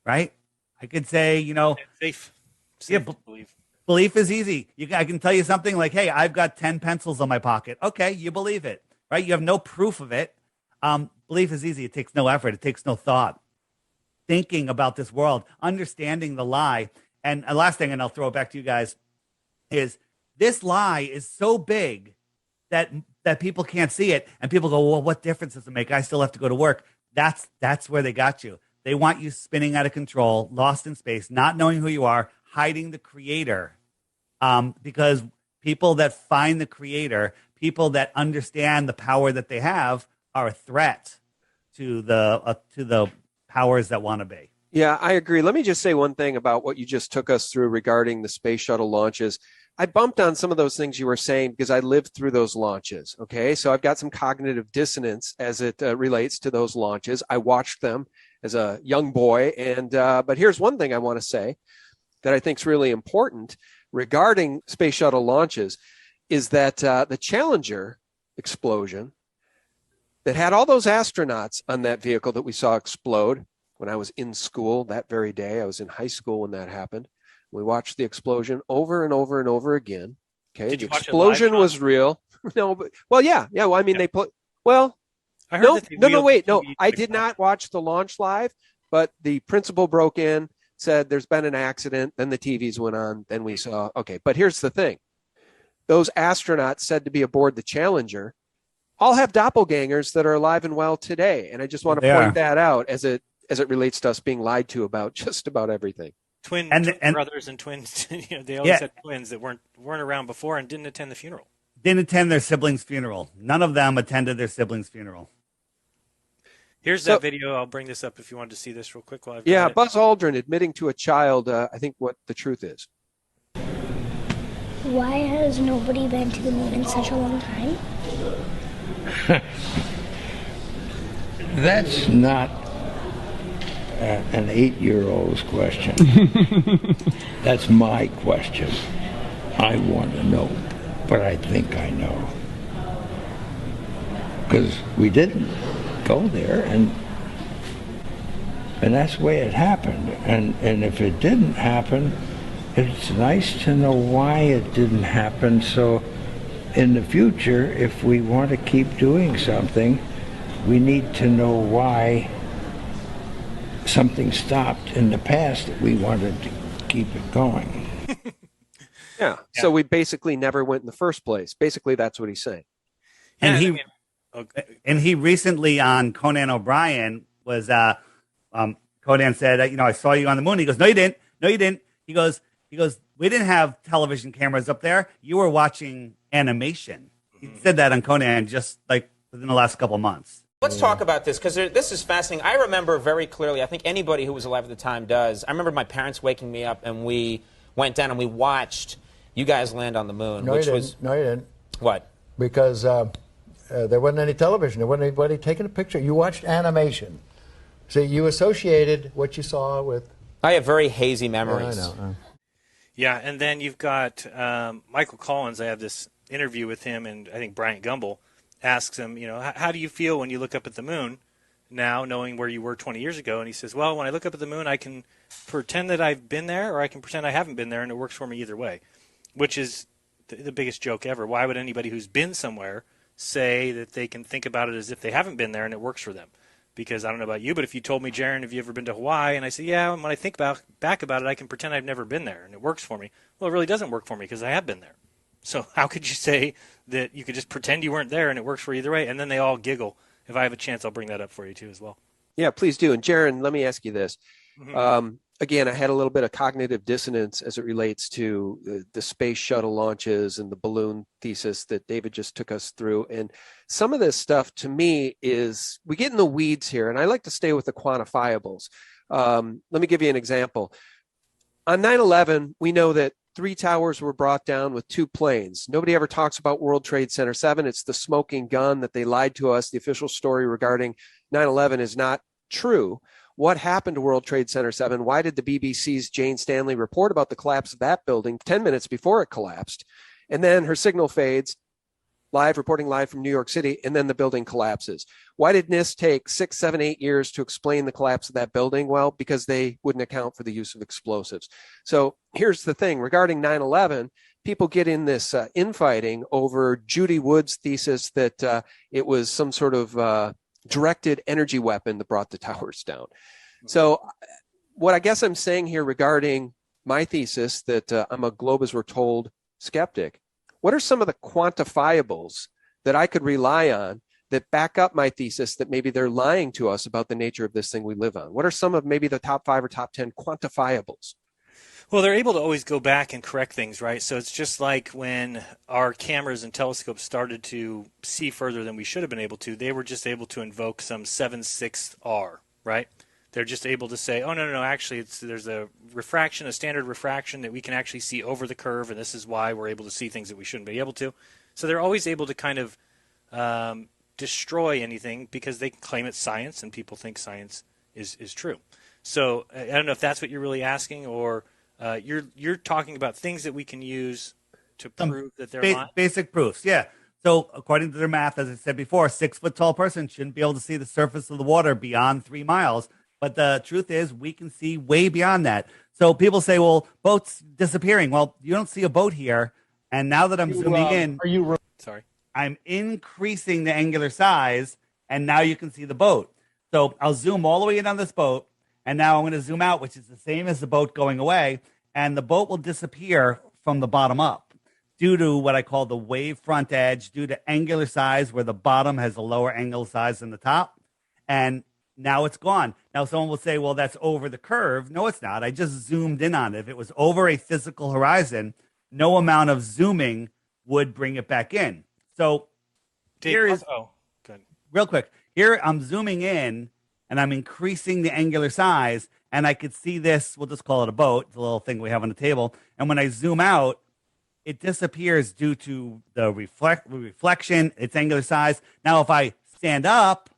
right? I could say, safe yeah, to believe. Belief is easy. I can tell you something like, hey, I've got 10 pencils in my pocket. Okay, you believe it, right? You have no proof of it. Belief is easy. It takes no effort. It takes no thought. Thinking about this world, understanding the lie. And last thing, and I'll throw it back to you guys, is this lie is so big that people can't see it. And people go, well, what difference does it make? I still have to go to work. That's where they got you. They want you spinning out of control, lost in space, not knowing who you are, hiding the creator. Because people that find the creator, people that understand the power that they have, are a threat to the powers that want to be. Yeah, I agree. Let me just say one thing about what you just took us through regarding the space shuttle launches. I bumped on some of those things you were saying because I lived through those launches. Okay, so I've got some cognitive dissonance as it relates to those launches. I watched them as a young boy, and but here's one thing I want to say that I think is really important regarding space shuttle launches is that the Challenger explosion that had all those astronauts on that vehicle that we saw explode when I was in school that very day. I was in high school when that happened. We watched the explosion over and over and over again. Okay, Did the you watch explosion it live, was real. No, but well, yeah. Well, I mean, they put. Well, I heard no, that they no, wheeled wait, the no. TV I to did the not watch the launch live, but the principal broke in, said there's been an accident. Then the TVs went on. Then we saw. Okay, but here's the thing: those astronauts said to be aboard the Challenger all have doppelgangers that are alive and well today, and I just want to point that out as it relates to us being lied to about just about everything. Twin brothers and twins. They always had twins that weren't around before and didn't attend the funeral. Didn't attend their sibling's funeral. None of them attended their sibling's funeral. Here's that video. I'll bring this up if you wanted to see this real quick. While Buzz Aldrin admitting to a child, I think, what the truth is. Why has nobody been to the moon in such a long time? That's not an 8-year-old's question. That's my question. I want to know, but I think I know. Because we didn't go there, and that's the way it happened. And if it didn't happen, it's nice to know why it didn't happen, so in the future, if we want to keep doing something, we need to know why something stopped in the past that we wanted to keep it going. Yeah. So we basically never went in the first place. Basically, that's what he's saying. And he recently on Conan O'Brien was Conan said, I saw you on the moon. He goes, no, you didn't. No, you didn't. He goes, He goes, we didn't have television cameras up there. You were watching animation. He said that on Conan just like within the last couple of months. Let's talk about this, because this is fascinating. I remember very clearly, I think anybody who was alive at the time does, I remember my parents waking me up and we went down and we watched you guys land on the moon. No, you didn't. What? Because there wasn't any television. There wasn't anybody taking a picture. You watched animation. See, you associated what you saw with... I have very hazy memories. Yeah, I know. Yeah, and then you've got Michael Collins. I have this interview with him, and I think Bryant Gumbel asks him, how do you feel when you look up at the moon now, knowing where you were 20 years ago? And he says, well, when I look up at the moon, I can pretend that I've been there, or I can pretend I haven't been there, and it works for me either way, which is the biggest joke ever. Why would anybody who's been somewhere say that they can think about it as if they haven't been there and it works for them? Because I don't know about you, but if you told me, Jaron, have you ever been to Hawaii? And I say, yeah, and when I think back about it, I can pretend I've never been there and it works for me. Well, it really doesn't work for me because I have been there. So how could you say that you could just pretend you weren't there and it works for either way? And then they all giggle. If I have a chance, I'll bring that up for you too as well. Yeah, please do. And Jaron, let me ask you this. Again, I had a little bit of cognitive dissonance as it relates to the space shuttle launches and the balloon thesis that David just took us through. And some of this stuff to me is, we get in the weeds here, and I like to stay with the quantifiables. Let me give you an example. On 9/11, we know that 3 towers were brought down with 2 planes. Nobody ever talks about World Trade Center 7. It's the smoking gun that they lied to us. The official story regarding 9/11 is not true. What happened to World Trade Center 7? Why did the BBC's Jane Stanley report about the collapse of that building 10 minutes before it collapsed? And then her signal fades, reporting live from New York City, and then the building collapses. Why did NIST take 6, 7, 8 years to explain the collapse of that building? Well, because they wouldn't account for the use of explosives. So here's the thing. Regarding 9/11, people get in this infighting over Judy Wood's thesis that it was some sort of directed energy weapon that brought the towers down. So what I guess I'm saying here regarding my thesis that I'm a globe as we're told skeptic, what are some of the quantifiables that I could rely on that back up my thesis that maybe they're lying to us about the nature of this thing we live on? What are some of maybe the top 5 or top 10 quantifiables? Well, they're able to always go back and correct things, right? So it's just like when our cameras and telescopes started to see further than we should have been able to, they were just able to invoke some 7/6 R, right? They're just able to say, oh, no, actually, there's a refraction, a standard refraction that we can actually see over the curve, and this is why we're able to see things that we shouldn't be able to. So they're always able to kind of destroy anything because they claim it's science, and people think science is true. So I don't know if that's what you're really asking, or you're talking about things that we can use to prove that they're lying? Basic proofs, yeah. So according to their math, as I said before, a 6-foot-tall person shouldn't be able to see the surface of the water beyond 3 miles. But the truth is, we can see way beyond that. So people say, well, boats disappearing. Well, you don't see a boat here. And now that I'm zooming in, I'm increasing the angular size, and now you can see the boat. So I'll zoom all the way in on this boat, and now I'm going to zoom out, which is the same as the boat going away, and the boat will disappear from the bottom up due to what I call the wave front edge, due to angular size, where the bottom has a lower angular size than the top. And now it's gone. Now someone will say, well, that's over the curve. No, it's not. I just zoomed in on it. If it was over a physical horizon, no amount of zooming would bring it back in. So here is, good. Real quick, here I'm zooming in and I'm increasing the angular size, and I could see this, we'll just call it a boat, the little thing we have on the table. And when I zoom out, it disappears due to the reflection, its angular size. Now, if I stand up,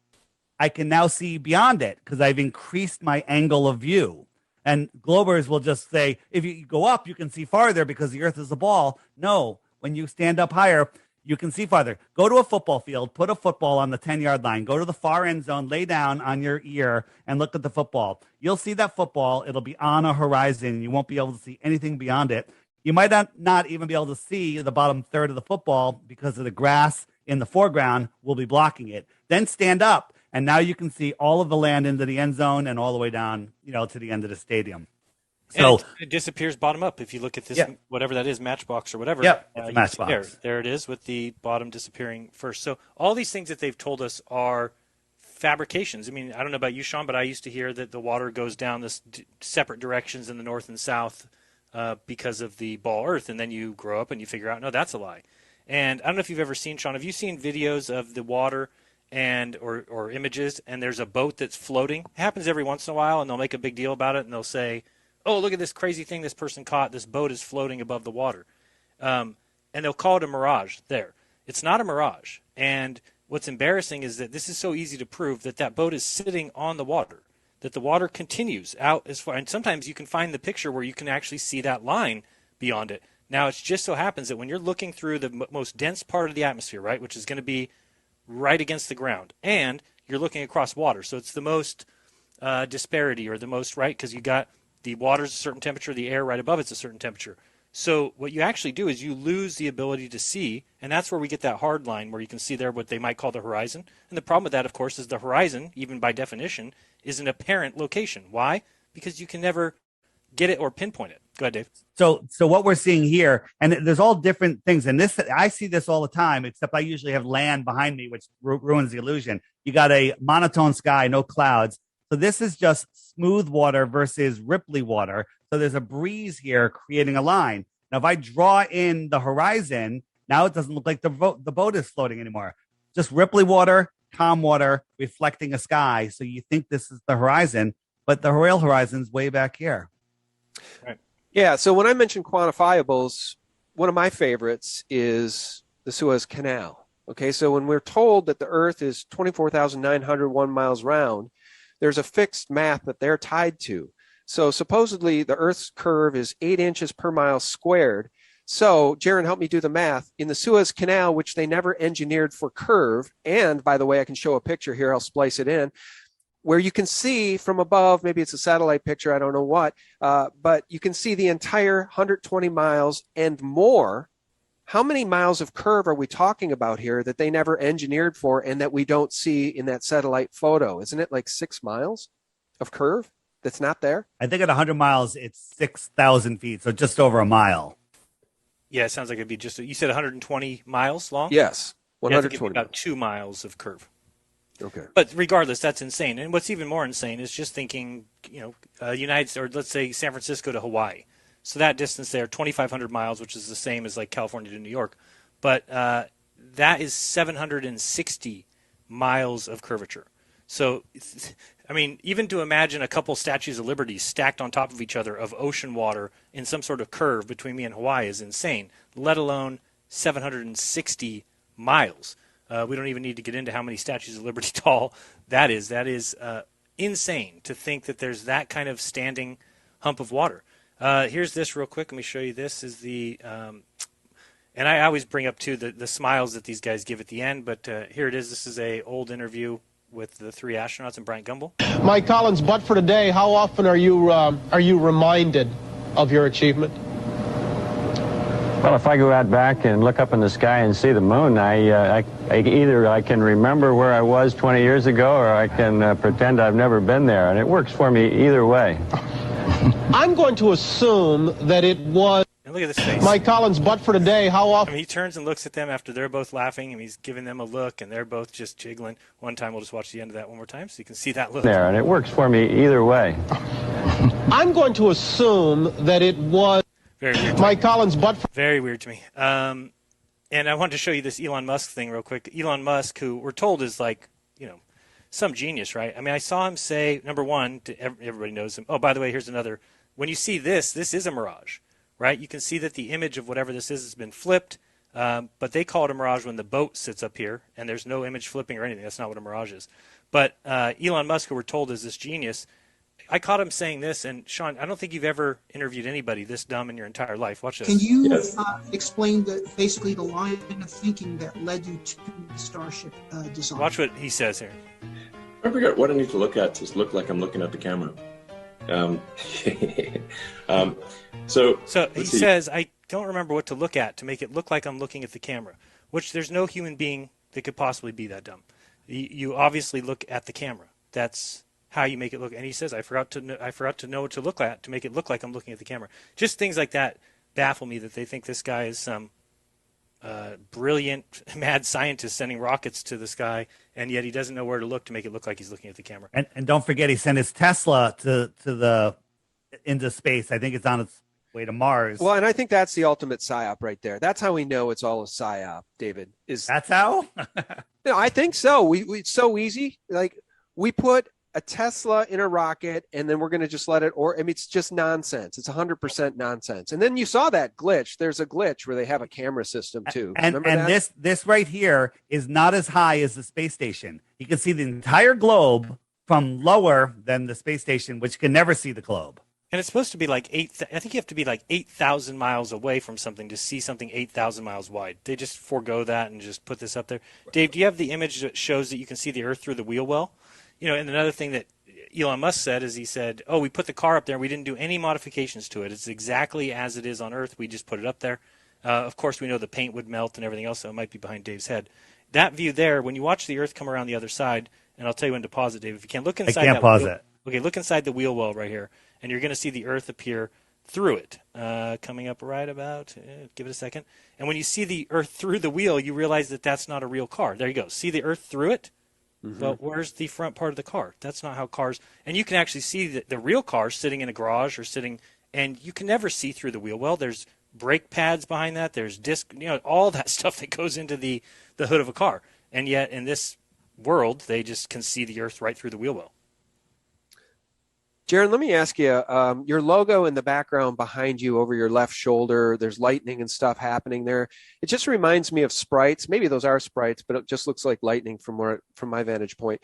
I can now see beyond it because I've increased my angle of view. And globers will just say, if you go up, you can see farther because the Earth is a ball. No, when you stand up higher, you can see farther. Go to a football field, put a football on the 10-yard line, go to the far end zone, lay down on your ear, and look at the football. You'll see that football. It'll be on a horizon. You won't be able to see anything beyond it. You might not even be able to see the bottom third of the football because of the grass in the foreground will be blocking it. Then stand up. And now you can see all of the land into the end zone and all the way down, to the end of the stadium. So it disappears bottom up. If you look at this, whatever that is, Matchbox or whatever. Yep, it's a Matchbox. There it is with the bottom disappearing first. So all these things that they've told us are fabrications. I mean, I don't know about you, Sean, but I used to hear that the water goes down this separate directions in the north and south because of the ball Earth, and then you grow up and you figure out, no, that's a lie. And I don't know if you've ever seen, Sean, have you seen videos of the water and or images, and there's a boat that's floating? It happens every once in a while, and they'll make a big deal about it, and they'll say, oh, look at this crazy thing this person caught. This boat is floating above the water. And they'll call it a mirage there. It's not a mirage. And what's embarrassing is that this is so easy to prove that that boat is sitting on the water, that the water continues out as far. And sometimes you can find the picture where you can actually see that line beyond it. Now, it just so happens that when you're looking through the most dense part of the atmosphere, right, which is going to be right against the ground, and you're looking across water, so it's the most disparity, or the most, right, because you got the water's a certain temperature, the air right above it's a certain temperature. So what you actually do is you lose the ability to see, and that's where we get that hard line where you can see there what they might call the horizon. And the problem with that, of course, is the horizon, even by definition, is an apparent location. Why? Because you can never get it or pinpoint it. Go ahead, Dave. So what we're seeing here, and there's all different things. And this, I see this all the time, except I usually have land behind me, which ruins the illusion. You got a monotone sky, no clouds. So this is just smooth water versus ripply water. So there's a breeze here creating a line. Now, if I draw in the horizon, now it doesn't look like the boat is floating anymore. Just ripply water, calm water, reflecting a sky. So you think this is the horizon, but the real horizon's way back here. Right. Yeah, so when I mention quantifiables, one of my favorites is the Suez Canal. Okay, so when we're told that the Earth is 24,901 miles round, there's a fixed math that they're tied to. So supposedly the Earth's curve is 8 inches per mile squared. So, Jaron, help me do the math. In the Suez Canal, which they never engineered for curve, and by the way, I can show a picture here, I'll splice it in, where you can see from above, maybe it's a satellite picture, I don't know what, but you can see the entire 120 miles and more. How many miles of curve are we talking about here that they never engineered for and that we don't see in that satellite photo? Isn't it like 6 miles of curve that's not there? I think at 100 miles, it's 6,000 feet, so just over a mile. Yeah, it sounds like it'd be just, you said 120 miles long? Yes, 120. About 2 miles of curve. Okay. But regardless, that's insane. And what's even more insane is just thinking, United, or let's say San Francisco to Hawaii. So that distance there, 2,500 miles, which is the same as like California to New York. But that is 760 miles of curvature. So, I mean, even to imagine a couple statues of Liberty stacked on top of each other of ocean water in some sort of curve between me and Hawaii is insane, let alone 760 miles. We don't even need to get into how many statues of Liberty tall that is. That is insane to think that there's that kind of standing hump of water. Here's this real quick. Let me show you. This is the, and I always bring up, too, the smiles that these guys give at the end. But here it is. This is an old interview with the 3 astronauts and Bryant Gumbel. Mike Collins, but for today, how often are you reminded of your achievement? Well, if I go out back and look up in the sky and see the moon, I either I can remember where I was 20 years ago, or I can pretend I've never been there, and it works for me either way. I'm going to assume that it was. And look at this face. Mike Collins, but for today, how often? I mean, he turns and looks at them after they're both laughing, and he's giving them a look, and they're both just jiggling. One time, we'll just watch the end of that one more time so you can see that look. There, and it works for me either way. I'm going to assume that it was. Very weird. Mike Collins, but for. Very weird to me. And I wanted to show you this Elon Musk thing real quick. Elon Musk, who we're told is like, some genius, right? I mean, I saw him say, number one, everybody knows him. Oh, by the way, here's another. When you see this is a mirage, right? You can see that the image of whatever this is has been flipped, but they call it a mirage when the boat sits up here, and there's no image flipping or anything. That's not what a mirage is. But Elon Musk, who we're told is this genius, I caught him saying this, and Sean, I don't think you've ever interviewed anybody this dumb in your entire life. Watch this. Can you explain basically the line of thinking that led you to the Starship design? Watch what he says here. I forget what I need to look at to look like I'm looking at the camera. So he says, I don't remember what to look at to make it look like I'm looking at the camera, which there's no human being that could possibly be that dumb. You obviously look at the camera. That's how you make it look. And he says, I forgot to know what to look at to make it look like I'm looking at the camera. Just things like that baffle me, that they think this guy is some brilliant, mad scientist sending rockets to the sky, and yet he doesn't know where to look to make it look like he's looking at the camera. And don't forget, he sent his Tesla into space. I think it's on its way to Mars. Well, and I think that's the ultimate psyop right there. That's how we know it's all a psyop, David. That's how? I think so. It's so easy. Like, we put a Tesla in a rocket, and then we're going to just let it, it's just nonsense. It's 100% nonsense. And then you saw that glitch. There's a glitch where they have a camera system too. And this right here is not as high as the space station. You can see the entire globe from lower than the space station, which can never see the globe. And it's supposed to be like I think you have to be like 8,000 miles away from something to see something 8,000 miles wide. They just forego that and just put this up there. Dave, do you have the image that shows that you can see the Earth through the wheel well? And another thing that Elon Musk said is he said, "Oh, we put the car up there. We didn't do any modifications to it. It's exactly as it is on Earth. We just put it up there." Of course, we know the paint would melt and everything else, so it might be behind Dave's head. That view there, when you watch the Earth come around the other side, and I'll tell you when to pause it, Dave. If you can look inside, I can't pause it. Okay, look inside the wheel well right here, and you're going to see the Earth appear through it, coming up right about. Give it a second. And when you see the Earth through the wheel, you realize that that's not a real car. There you go. See the Earth through it? Mm-hmm. But where's the front part of the car? That's not how cars. And you can actually see the real car sitting in a garage or sitting, and you can never see through the wheel well. There's brake pads behind that. There's disc, all that stuff that goes into the hood of a car. And yet in this world, they just can see the Earth right through the wheel well. Jaron, let me ask you, your logo in the background behind you over your left shoulder, there's lightning and stuff happening there. It just reminds me of sprites. Maybe those are sprites, but it just looks like lightning from my vantage point.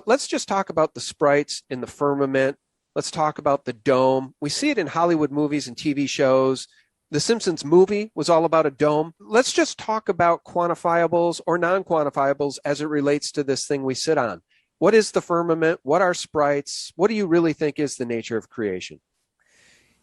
Let's just talk about the sprites in the firmament. Let's talk about the dome. We see it in Hollywood movies and TV shows. The Simpsons movie was all about a dome. Let's just talk about quantifiables or non-quantifiables as it relates to this thing we sit on. What is the firmament? What are sprites? What do you really think is the nature of creation?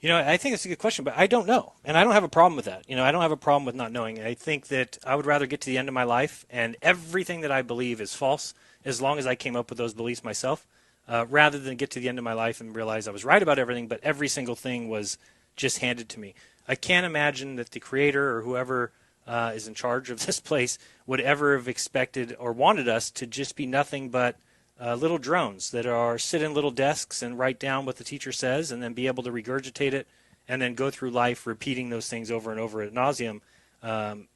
I think it's a good question, but I don't know. And I don't have a problem with that. I don't have a problem with not knowing. I think that I would rather get to the end of my life and everything that I believe is false, as long as I came up with those beliefs myself, rather than get to the end of my life and realize I was right about everything, but every single thing was just handed to me. I can't imagine that the creator or whoever is in charge of this place would ever have expected or wanted us to just be nothing but little drones that sit in little desks and write down what the teacher says and then be able to regurgitate it and then go through life repeating those things over and over ad nauseum.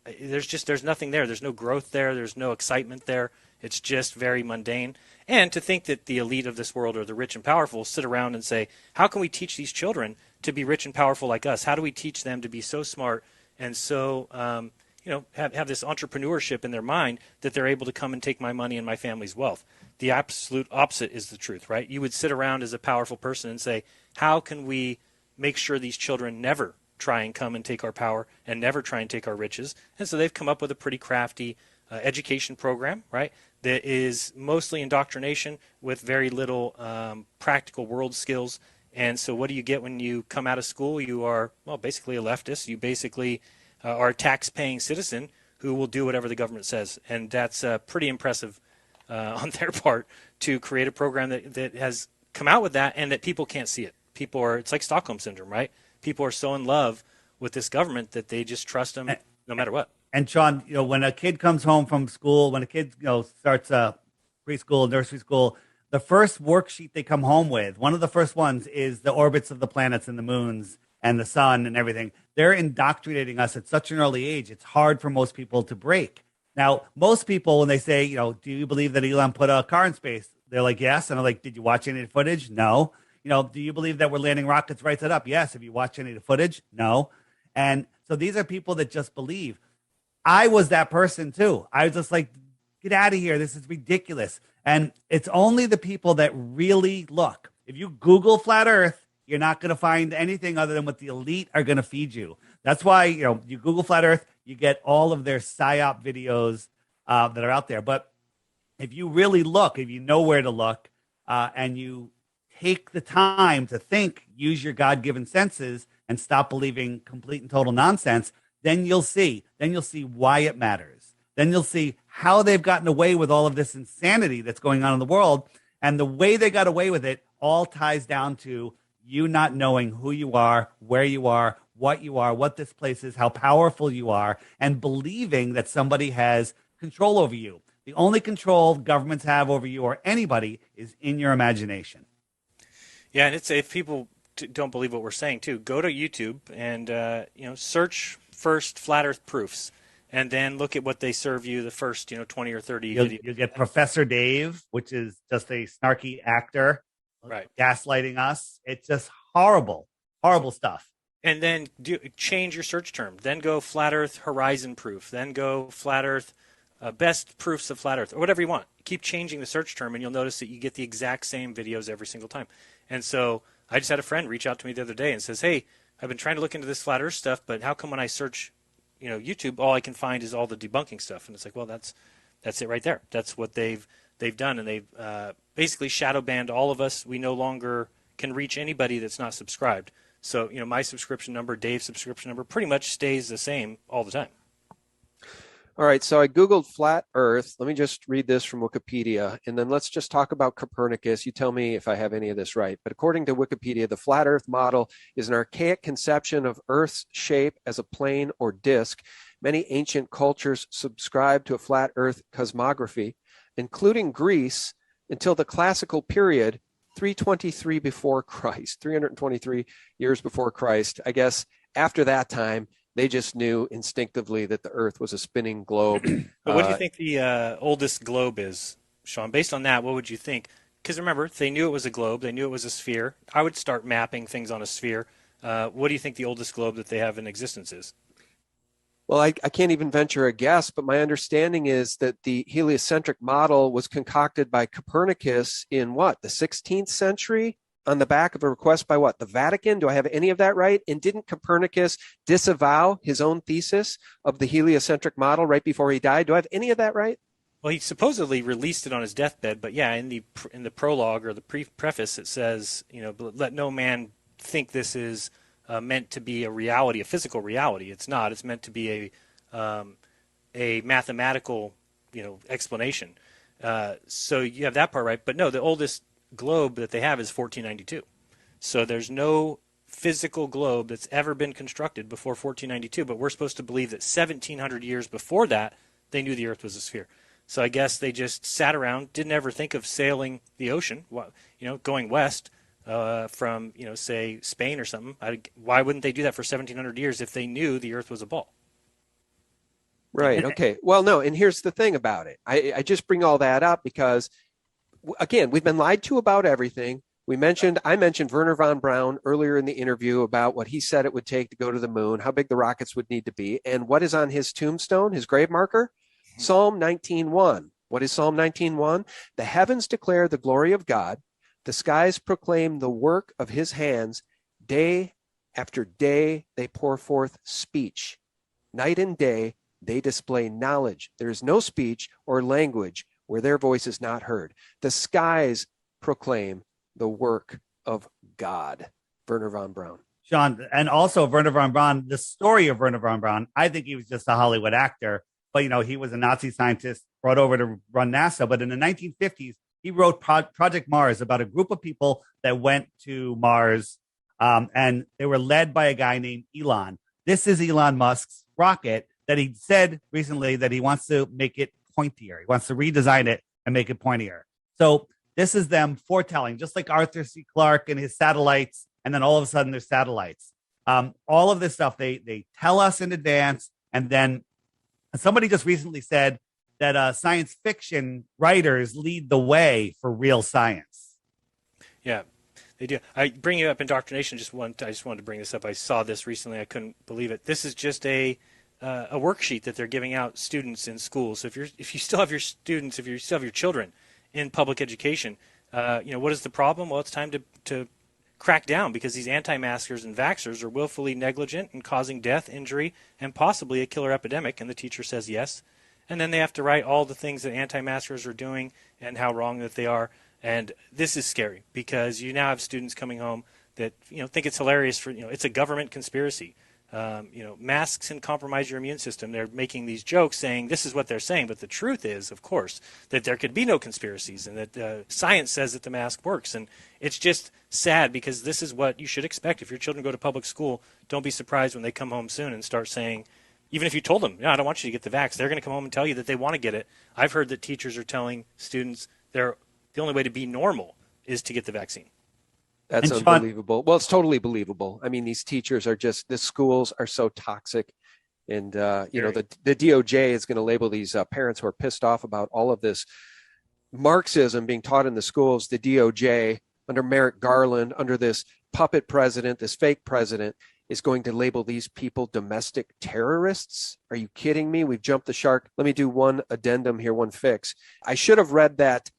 There's nothing there. There's no growth there. There's no excitement there. It's just very mundane. And to think that the elite of this world or the rich and powerful sit around and say, how can we teach these children to be rich and powerful like us? How do we teach them to be so smart and so have this entrepreneurship in their mind that they're able to come and take my money and my family's wealth? The absolute opposite is the truth, right? You would sit around as a powerful person and say, how can we make sure these children never try and come and take our power and never try and take our riches? And so they've come up with a pretty crafty education program, right, that is mostly indoctrination with very little practical world skills. And so what do you get when you come out of school? You are, basically a leftist. You basically are a tax-paying citizen who will do whatever the government says. And that's pretty impressive on their part to create a program that has come out with that and that people can't see it. It's like Stockholm Syndrome, right? People are so in love with this government that they just trust them no matter what. And Sean, when a kid comes home from school, when a kid starts preschool, nursery school, the first worksheet they come home with, one of the first ones is the orbits of the planets and the moons and the sun and everything. They're indoctrinating us at such an early age. It's hard for most people to break. Now, most people, when they say, do you believe that Elon put a car in space? They're like, yes. And I'm like, did you watch any of the footage? No. Do you believe that we're landing rockets right side up? Yes. Have you watched any of the footage? No. And so these are people that just believe. I was that person too. I was just like, get out of here. This is ridiculous. And it's only the people that really look. If you Google flat Earth, you're not going to find anything other than what the elite are going to feed you. That's why, you Google flat Earth, you get all of their PSYOP videos that are out there. But if you really look, if you know where to look, and you take the time to think, use your God-given senses, and stop believing complete and total nonsense, then you'll see. Then you'll see why it matters. Then you'll see how they've gotten away with all of this insanity that's going on in the world. And the way they got away with it all ties down to you not knowing who you are, where you are, what this place is, how powerful you are, and believing that somebody has control over you. The only control governments have over you or anybody is in your imagination. Yeah, and if people don't believe what we're saying too, go to YouTube and search first flat Earth proofs, and then look at what they serve you the first 20 or 30 videos. You get Professor Dave, which is just a snarky actor, right, gaslighting us. It's just horrible stuff. And then change your search term. Then go flat Earth horizon proof. Then go flat Earth best proofs of flat Earth, or whatever you want. Keep changing the search term, and you'll notice that you get the exact same videos every single time. And so I just had a friend reach out to me the other day and says, "Hey, I've been trying to look into this flat Earth stuff, but how come when I search, YouTube, all I can find is all the debunking stuff?" And it's like, well, that's it right there. That's what they've done, and they've basically shadow banned all of us. We no longer can reach anybody that's not subscribed. So, my subscription number, Dave's subscription number, pretty much stays the same all the time. All right, so I Googled flat Earth. Let me just read this from Wikipedia, and then let's just talk about Copernicus. You tell me if I have any of this right. But according to Wikipedia, the flat Earth model is an archaic conception of Earth's shape as a plane or disk. Many ancient cultures subscribed to a flat Earth cosmography, including Greece, until the classical period, 323 before Christ, 323 years before Christ. I guess after that time, they just knew instinctively that the Earth was a spinning globe. But what do you think the oldest globe is, Sean? Based on that, what would you think? Because remember, they knew it was a globe. They knew it was a sphere. I would start mapping things on a sphere. What do you think the oldest globe that they have in existence is? Well, I can't even venture a guess, but my understanding is that the heliocentric model was concocted by Copernicus in the 16th century? On the back of a request by the Vatican? Do I have any of that right? And didn't Copernicus disavow his own thesis of the heliocentric model right before he died? Do I have any of that right? Well, he supposedly released it on his deathbed, but yeah, in the prologue or the preface, it says, let no man think this is meant to be a reality, a physical reality. It's not. It's meant to be a mathematical, explanation. So you have that part right, but no, the oldest globe that they have is 1492. So there's no physical globe that's ever been constructed before 1492, but we're supposed to believe that 1700 years before that, they knew the Earth was a sphere. So I guess they just sat around, didn't ever think of sailing the ocean, going west from, say, Spain or something. Why wouldn't they do that for 1700 years if they knew the Earth was a ball? Right, okay. Well, no, and here's the thing about it. I just bring all that up because again, we've been lied to about everything. I mentioned Wernher von Braun earlier in the interview about what he said it would take to go to the moon, how big the rockets would need to be, and what is on his tombstone, his grave marker? Psalm 19:1. What is Psalm 19:1? The heavens declare the glory of God, the skies proclaim the work of his hands, day after day they pour forth speech. Night and day they display knowledge. There is no speech or language where their voice is not heard. The skies proclaim the work of God. Wernher von Braun. Sean, and also Wernher von Braun, the story of Wernher von Braun, I think he was just a Hollywood actor, but he was a Nazi scientist brought over to run NASA. But in the 1950s, he wrote Project Mars about a group of people that went to Mars, and they were led by a guy named Elon. This is Elon Musk's rocket that he said recently that he wants to make it pointier. He wants to redesign it and make it pointier. So this is them foretelling, just like Arthur C. Clarke and his satellites, and then all of a sudden there's satellites. All of this stuff, they tell us in advance, and then somebody just recently said that science fiction writers lead the way for real science. Yeah, they do. I bring it up indoctrination. I just wanted to bring this up. I saw this recently. I couldn't believe it. This is just a worksheet that they're giving out students in schools. So if you still have your students, if you still have your children in public education, what is the problem? Well, it's time to crack down because these anti-maskers and vaxxers are willfully negligent and causing death, injury, and possibly a killer epidemic. And the teacher says yes. And then they have to write all the things that anti-maskers are doing and how wrong that they are. And this is scary because you now have students coming home that think it's hilarious for it's a government conspiracy. Masks can compromise your immune system. They're making these jokes saying this is what they're saying, but the truth is, of course, that there could be no conspiracies and that science says that the mask works. And it's just sad because this is what you should expect. If your children go to public school, don't be surprised when they come home soon and start saying, even if you told them, no, I don't want you to get the vax, they're going to come home and tell you that they want to get it. I've heard that teachers are telling students the only way to be normal is to get the vaccine. That's And Sean- unbelievable. Well, it's totally believable. I mean, these teachers are just, the schools are so toxic. And, you know, the DOJ is going to label these parents who are pissed off about all of this Marxism being taught in the schools. The DOJ, under Merrick Garland, under this puppet president, this fake president, is going to label these people domestic terrorists. Are you kidding me? We've jumped the shark. Let me do one addendum here, one fix. I should have read that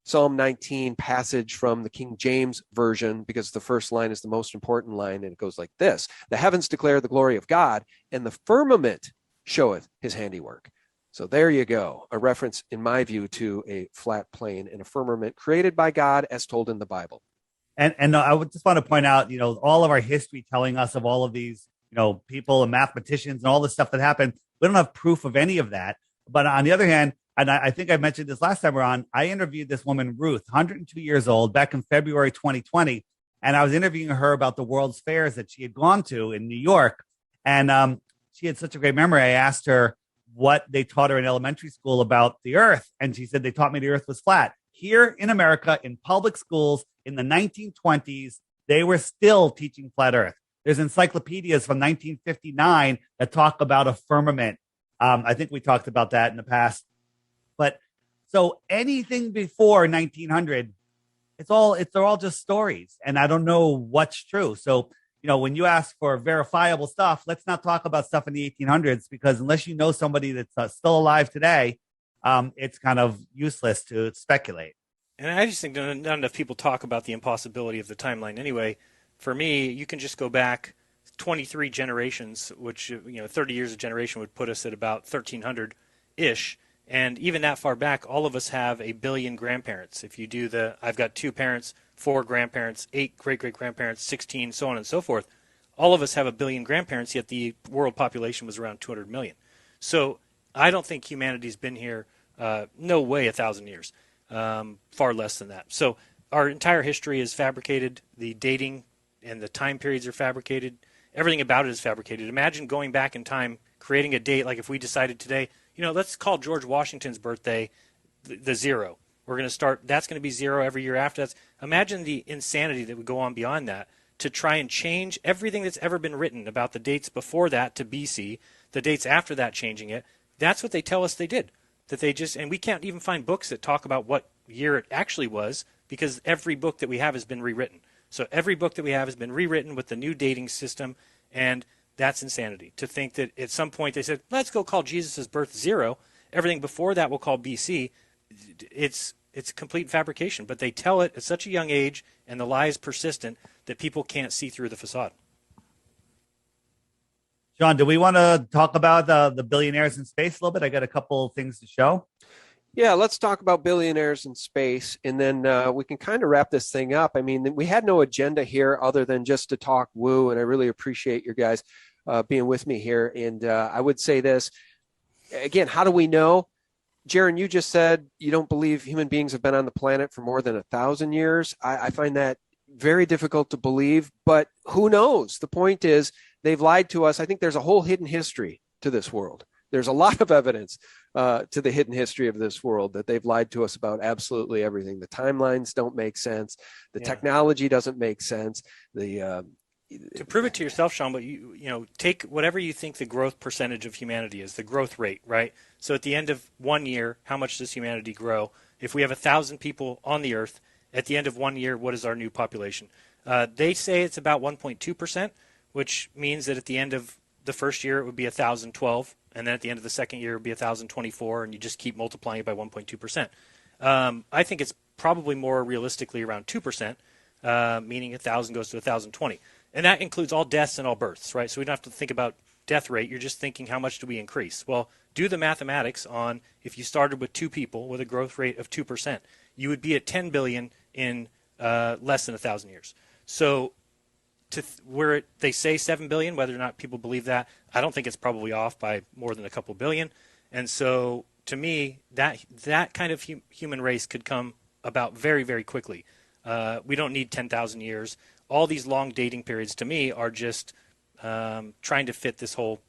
Psalm 19 passage from the King James Version, because the first line is the most important line, and it goes like this: the heavens declare the glory of God, and the firmament showeth his handiwork. So there you go, a reference, in my view, to a flat plane and a firmament created by God as told in the Bible. And I would just want to point out, all of our history telling us of all of these, people and mathematicians and all the stuff that happened. We don't have proof of any of that. But on the other hand, and I think I mentioned this last time we're on, I interviewed this woman, Ruth, 102 years old, back in February 2020. And I was interviewing her about the World's Fairs that she had gone to in New York. And she had such a great memory. I asked her what they taught her in elementary school about the Earth. And she said, they taught me the Earth was flat. Here in America, in public schools in the 1920s, they were still teaching flat Earth. There's encyclopedias from 1959 that talk about a firmament. I think we talked about that in the past. But so anything before 1900, they're all just stories. And I don't know what's true. So, when you ask for verifiable stuff, let's not talk about stuff in the 1800s, because unless you know somebody that's still alive today, it's kind of useless to speculate. And I just think not enough people talk about the impossibility of the timeline anyway. For me, you can just go back 23 generations, which, 30 years of generation would put us at about 1300-ish. And even that far back, all of us have a billion grandparents. If you do I've got 2 parents, 4 grandparents, 8 great-great-grandparents, 16, so on and so forth. All of us have a billion grandparents, yet the world population was around 200 million. So I don't think humanity's been here, no way, 1,000 years, far less than that. So our entire history is fabricated. The dating and the time periods are fabricated. Everything about it is fabricated. Imagine going back in time, creating a date, like if we decided today, let's call George Washington's birthday the 0. We're going to start, that's going to be 0 every year after that. Imagine the insanity that would go on beyond that to try and change everything that's ever been written about the dates before that to BC, the dates after that changing it. That's what they tell us they did. That they just, and we can't even find books that talk about what year it actually was, because every book that we have has been rewritten. So every book that we have has been rewritten with the new dating system, and that's insanity. To think that at some point they said, let's go call Jesus' birth 0. Everything before that we'll call BC. It's complete fabrication, but they tell it at such a young age, and the lie is persistent that people can't see through the facade. John, do we want to talk about the billionaires in space a little bit? I got a couple of things to show. Yeah, let's talk about billionaires in space, and then we can kind of wrap this thing up. I mean, we had no agenda here other than just to talk woo, and I really appreciate you guys being with me here. And I would say this, again, how do we know? Jaron, you just said you don't believe human beings have been on the planet for more than 1,000 years. I find that very difficult to believe, but who knows? The point is they've lied to us. I think there's a whole hidden history to this world. There's a lot of evidence to the hidden history of this world that they've lied to us about absolutely everything. The timelines don't make sense. The technology doesn't make sense. To prove it to yourself, Sean, but you take whatever you think the growth percentage of humanity is, the growth rate, right? So at the end of 1 year, how much does humanity grow? If we have 1,000 people on the earth, at the end of 1 year, what is our new population? They say it's about 1.2%, which means that at the end of the first year, it would be 1,012, and then at the end of the second year, it would be 1,024, and you just keep multiplying it by 1.2%. I think it's probably more realistically around 2%, meaning 1,000 goes to 1,020. And that includes all deaths and all births, right? So we don't have to think about death rate. You're just thinking, how much do we increase? Well, do the mathematics on if you started with 2 people with a growth rate of 2%, you would be at 10 billion in less than 1,000 years. So where they say 7 billion, whether or not people believe that, I don't think it's probably off by more than a couple billion. And so to me, that kind of human race could come about very, very quickly. We don't need 10,000 years. All these long dating periods, to me, are just trying to fit this whole,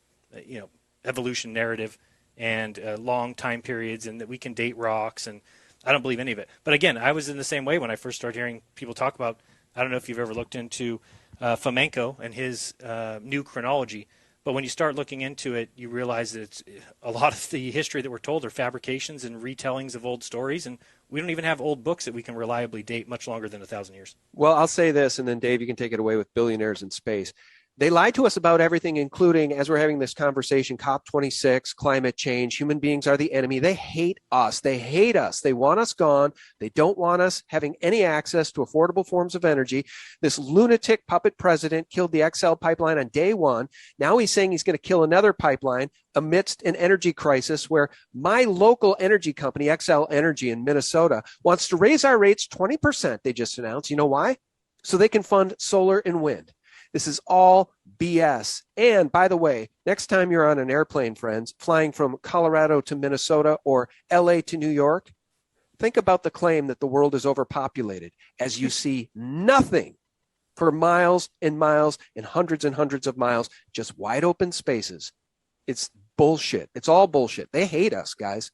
evolution narrative and long time periods, and that we can date rocks, and I don't believe any of it. But again, I was in the same way when I first started hearing people talk about. I don't know if you've ever looked into Fomenko and his new chronology, but when you start looking into it, you realize that it's a lot of the history that we're told are fabrications and retellings of old stories, and we don't even have old books that we can reliably date much longer than 1,000 years. Well, I'll say this, and then Dave, you can take it away with billionaires in space. They lied to us about everything, including, as we're having this conversation, COP26, climate change. Human beings are the enemy. They hate us. They hate us. They want us gone. They don't want us having any access to affordable forms of energy. This lunatic puppet president killed the XL pipeline on day one. Now he's saying he's going to kill another pipeline amidst an energy crisis where my local energy company, XL Energy in Minnesota, wants to raise our rates 20%, they just announced. You know why? So they can fund solar and wind. This is all BS. And by the way, next time you're on an airplane, friends, flying from Colorado to Minnesota or LA to New York, think about the claim that the world is overpopulated as you see nothing for miles and miles and hundreds of miles, just wide open spaces. It's bullshit. It's all bullshit. They hate us, guys.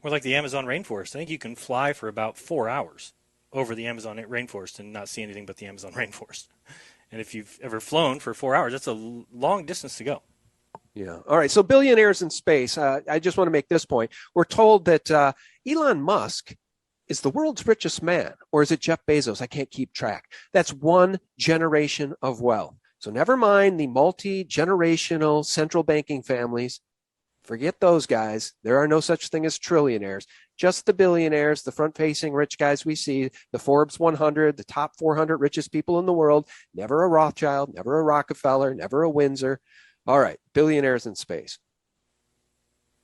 We're like the Amazon rainforest. I think you can fly for about 4 hours over the Amazon rainforest and not see anything but the Amazon rainforest. And if you've ever flown for 4 hours, that's a long distance to go. Yeah. All right. So billionaires in space. I just want to make this point. We're told that Elon Musk is the world's richest man, or is it Jeff Bezos? I can't keep track. That's one generation of wealth. So never mind the multi-generational central banking families. Forget those guys. There are no such thing as trillionaires. Just the billionaires, the front-facing rich guys we see, the Forbes 100, the top 400 richest people in the world. Never a Rothschild, never a Rockefeller, never a Windsor. All right, billionaires in space.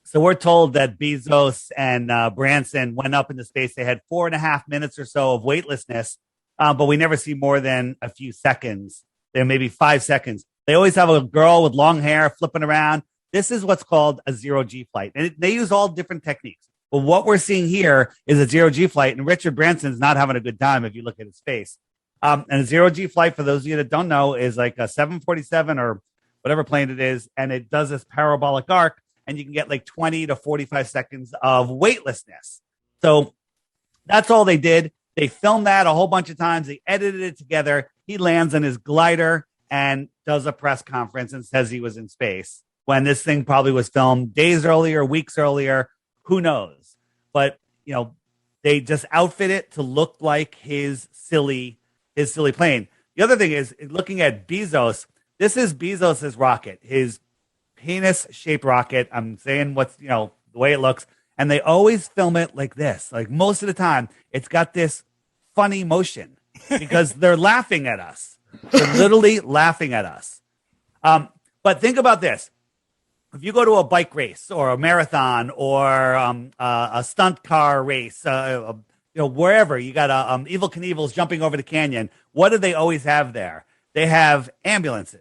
So we're told that Bezos and Branson went up into space. They had 4.5 minutes or so of weightlessness, but we never see more than a few seconds. There may be 5 seconds. They always have a girl with long hair flipping around. This is what's called a zero-G flight. And they use all different techniques. But what we're seeing here is a zero-G flight, and Richard Branson's not having a good time if you look at his face. And a zero-G flight, for those of you that don't know, is like a 747 or whatever plane it is, and it does this parabolic arc, and you can get like 20 to 45 seconds of weightlessness. So that's all they did. They filmed that a whole bunch of times. They edited it together. He lands on his glider and does a press conference and says he was in space, when this thing probably was filmed days earlier, weeks earlier, who knows? But, you know, they just outfit it to look like his silly plane. The other thing is, looking at Bezos, this is Bezos's rocket, his penis-shaped rocket. I'm saying what's, you know, the way it looks. And they always film it like this. Like most of the time, it's got this funny motion because they're laughing at us. They're literally laughing at us. But think about this. If you go to a bike race or a marathon or a stunt car race, you know, wherever you got Evel Knievel's jumping over the canyon, what do they always have there? They have ambulances.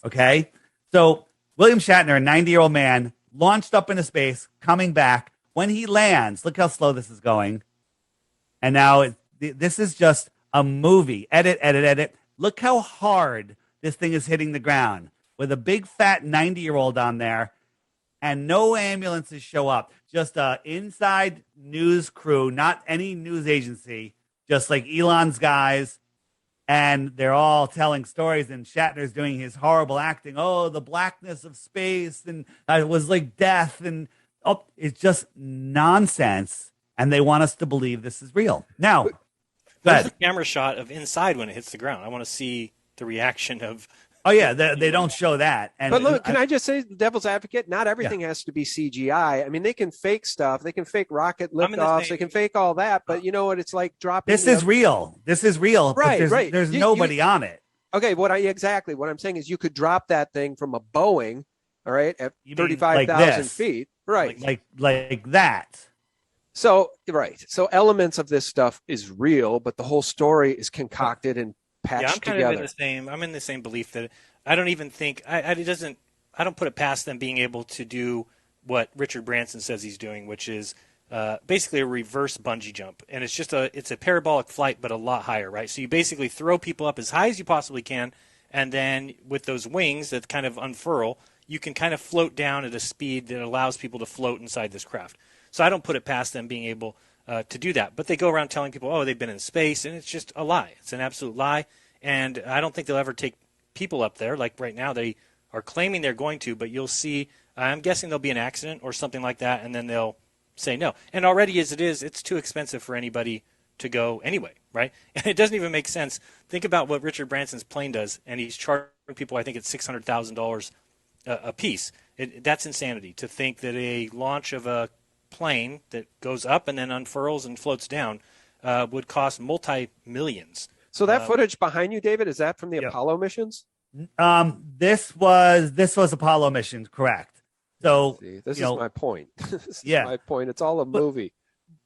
Okay, so William Shatner, a 90-year-old man, launched up into space, coming back. When he lands, look how slow this is going. And now this is just a movie. Edit. Look how hard this thing is hitting the ground, with a big fat 90-year-old on there, and no ambulances show up. Just an inside news crew, not any news agency, just like Elon's guys, and they're all telling stories, and Shatner's doing his horrible acting. Oh, the blackness of space, and it was like death, and it's just nonsense, and they want us to believe this is real. Now, there's a camera shot of inside when it hits the ground. I want to see the reaction of... Oh, yeah, they don't show that. And but look, can I just say, the devil's advocate, not everything has to be CGI. I mean, they can fake stuff. They can fake rocket liftoffs. They can fake all that. But you know what? It's like dropping... This is real. This is real. Right, right. There's nobody on it. Okay, exactly. What I'm saying is you could drop that thing from a Boeing, all right, at 35,000 feet. Right. Like that. So, right. So elements of this stuff is real, but the whole story is concocted and patched together. I'm in the same belief that I don't even think I don't put it past them being able to do what Richard Branson says he's doing, which is basically a reverse bungee jump, and it's a parabolic flight but a lot higher, right? So you basically throw people up as high as you possibly can, and then with those wings that kind of unfurl, you can kind of float down at a speed that allows people to float inside this craft. So I don't put it past them being able to do that. But they go around telling people, oh, they've been in space, and it's just a lie. It's an absolute lie. And I don't think they'll ever take people up there. Like right now, they are claiming they're going to, but you'll see, I'm guessing there'll be an accident or something like that, and then they'll say no. And already as it is, it's too expensive for anybody to go anyway, right? And it doesn't even make sense. Think about what Richard Branson's plane does, and he's charging people, I think it's $600,000 a piece. That's insanity, to think that a launch of a plane that goes up and then unfurls and floats down would cost multi-millions. So that footage behind you, David, is that from the Apollo missions? This was Apollo missions, correct. So this is my point. This is my point. It's all a movie.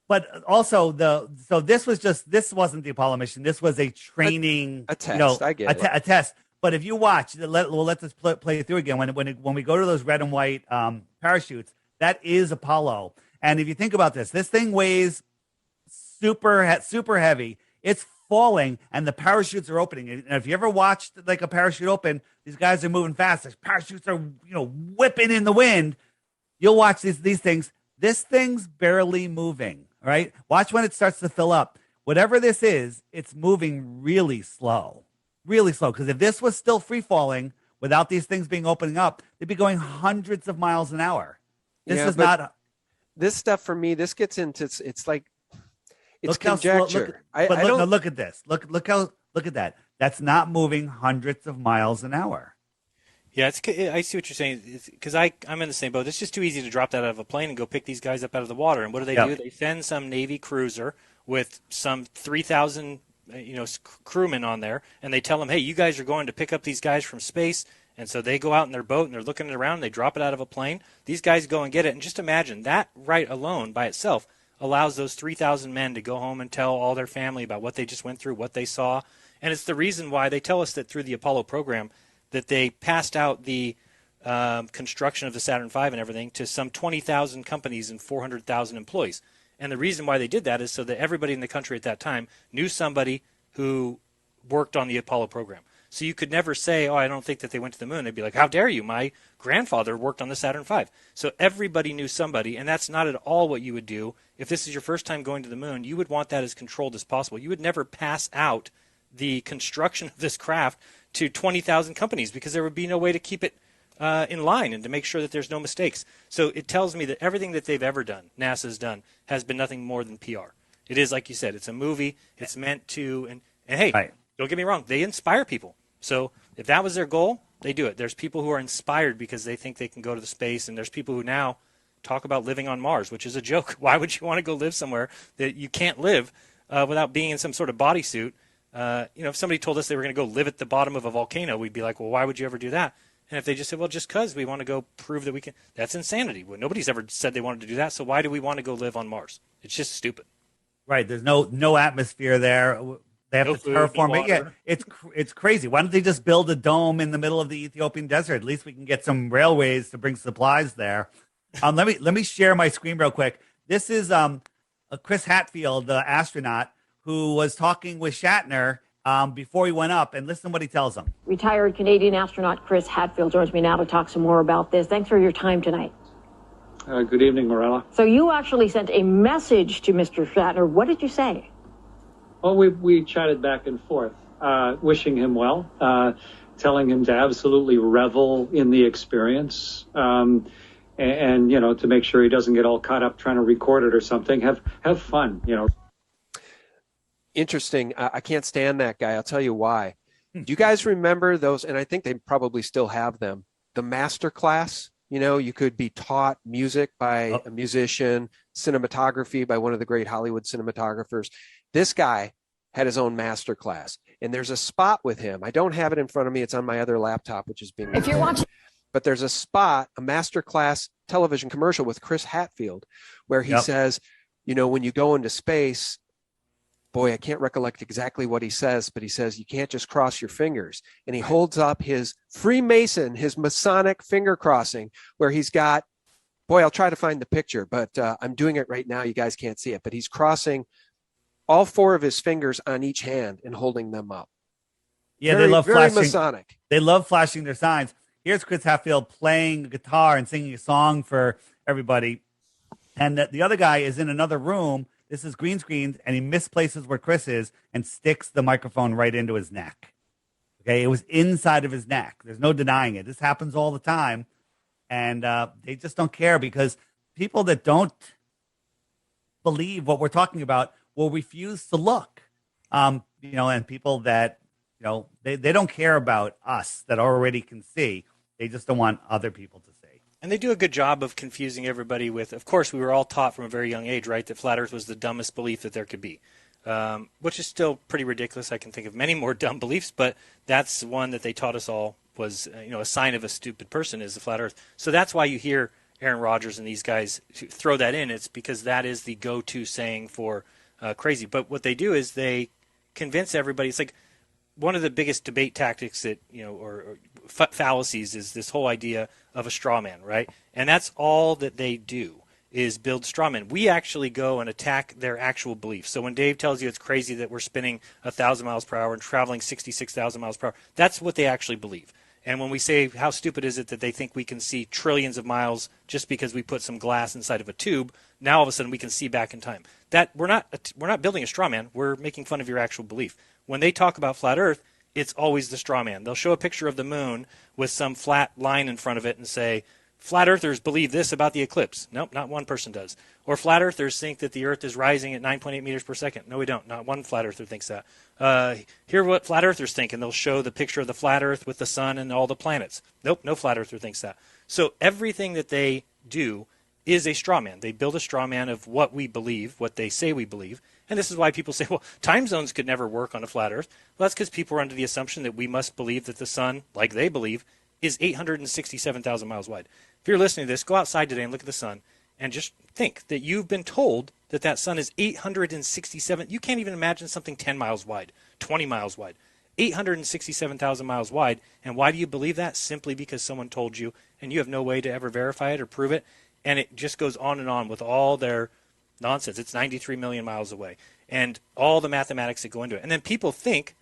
But also this wasn't the Apollo mission. This was a training, a test. I get it. A test. But if you watch, we'll let this play through again. When we go to those red and white parachutes, that is Apollo. And if you think about this thing weighs super heavy. It's falling, and the parachutes are opening. And if you ever watched like a parachute open, these guys are moving fast. The parachutes are whipping in the wind. You'll watch these things. This thing's barely moving. Right? Watch when it starts to fill up. Whatever this is, it's moving really slow. Really slow. Because if this was still free falling without these things being opening up, they'd be going hundreds of miles an hour. This is not. This stuff for me, this gets into it's like it's conjecture. Look at this. Look at that. That's not moving hundreds of miles an hour. Yeah, I see what you're saying. Because I'm in the same boat. It's just too easy to drop that out of a plane and go pick these guys up out of the water. And what do? They send some Navy cruiser with some 3,000 crewmen on there, and they tell them, hey, you guys are going to pick up these guys from space. And so they go out in their boat and they're looking around and they drop it out of a plane. These guys go and get it. And just imagine that right alone by itself allows those 3,000 men to go home and tell all their family about what they just went through, what they saw. And it's the reason why they tell us that through the Apollo program that they passed out the construction of the Saturn V and everything to some 20,000 companies and 400,000 employees. And the reason why they did that is so that everybody in the country at that time knew somebody who worked on the Apollo program. So you could never say, I don't think that they went to the moon. They'd be like, how dare you? My grandfather worked on the Saturn V. So everybody knew somebody, and that's not at all what you would do. If this is your first time going to the moon, you would want that as controlled as possible. You would never pass out the construction of this craft to 20,000 companies because there would be no way to keep it in line and to make sure that there's no mistakes. So it tells me that everything that they've ever done, NASA's done, has been nothing more than PR. It is, like you said, it's a movie. It's meant to, and hey, don't get me wrong, they inspire people. So if that was their goal, they do it. There's people who are inspired because they think they can go to the space, and there's people who now talk about living on Mars, which is a joke. Why would you want to go live somewhere that you can't live without being in some sort of bodysuit? If somebody told us they were going to go live at the bottom of a volcano, we'd be like, well, why would you ever do that? And if they just said, well, just because we want to go prove that we can, that's insanity. Well, nobody's ever said they wanted to do that, so why do we want to go live on Mars? It's just stupid. Right. There's no atmosphere there. They have to terraform it. Yeah, it's crazy. Why don't they just build a dome in the middle of the Ethiopian desert? At least we can get some railways to bring supplies there. Let me share my screen real quick. This is Chris Hadfield, the astronaut, who was talking with Shatner before he went up, and listen to what he tells him. Retired Canadian astronaut Chris Hadfield joins me now to talk some more about this. Thanks for your time tonight. Good evening, Morella. So you actually sent a message to Mr. Shatner. What did you say? Well, we chatted back and forth, wishing him well, telling him to absolutely revel in the experience, and to make sure he doesn't get all caught up trying to record it or something. Have fun, Interesting. I can't stand that guy. I'll tell you why. Do you guys remember those? And I think they probably still have them. The master class. You could be taught music by a musician, cinematography by one of the great Hollywood cinematographers. This guy had his own master class, and there's a spot with him. I don't have it in front of me. It's on my other laptop, which is being recorded. If you're watching, but there's a spot, a master class television commercial with Chris Hadfield, where he says, when you go into space, boy, I can't recollect exactly what he says, but he says, you can't just cross your fingers. And he holds up his Freemason, his Masonic finger crossing, where he's got, boy, I'll try to find the picture, but I'm doing it right now. You guys can't see it, but he's crossing all four of his fingers on each hand and holding them up. Yeah, they love flashing. Very Masonic. They love flashing their signs. Here's Chris Hadfield playing guitar and singing a song for everybody. And the other guy is in another room. This is green screened, and he misplaces where Chris is and sticks the microphone right into his neck. Okay, it was inside of his neck. There's no denying it. This happens all the time, and they just don't care because people that don't believe what we're talking about will refuse to look. And people that they don't care about us that already can see. They just don't want other people to see. And they do a good job of confusing everybody with, of course, we were all taught from a very young age, right, that flat Earth was the dumbest belief that there could be, which is still pretty ridiculous. I can think of many more dumb beliefs, but that's one that they taught us all was, a sign of a stupid person is the flat Earth. So that's why you hear Aaron Rodgers and these guys throw that in. It's because that is the go-to saying for crazy. But what they do is they convince everybody. It's like one of the biggest debate tactics that, or fallacies is this whole idea of a straw man, right? And that's all that they do is build straw men. We actually go and attack their actual beliefs. So when Dave tells you it's crazy that we're spinning 1,000 miles per hour and traveling 66,000 miles per hour, that's what they actually believe. And when we say how stupid is it that they think we can see trillions of miles just because we put some glass inside of a tube, now all of a sudden we can see back in time. That we're not building a straw man. We're making fun of your actual belief. When they talk about flat Earth, it's always the straw man. They'll show a picture of the moon with some flat line in front of it and say, flat earthers believe this about the eclipse. Nope, not one person does. Or flat earthers think that the Earth is rising at 9.8 meters per second. No, we don't. Not one flat earther thinks that. Hear what flat earthers think, and they'll show the picture of the flat Earth with the sun and all the planets. Nope, no flat earther thinks that. So everything that they do is a straw man. They build a straw man of what we believe, what they say we believe. And this is why people say, well, time zones could never work on a flat Earth. Well, that's because people are under the assumption that we must believe that the sun, like they believe, is 867,000 miles wide. If you're listening to this, go outside today and look at the sun and just think that you've been told that that sun is 867. You can't even imagine something 10 miles wide, 20 miles wide, 867,000 miles wide. And why do you believe that? Simply because someone told you, and you have no way to ever verify it or prove it. And it just goes on and on with all their nonsense. It's 93 million miles away. And all the mathematics that go into it. And then people think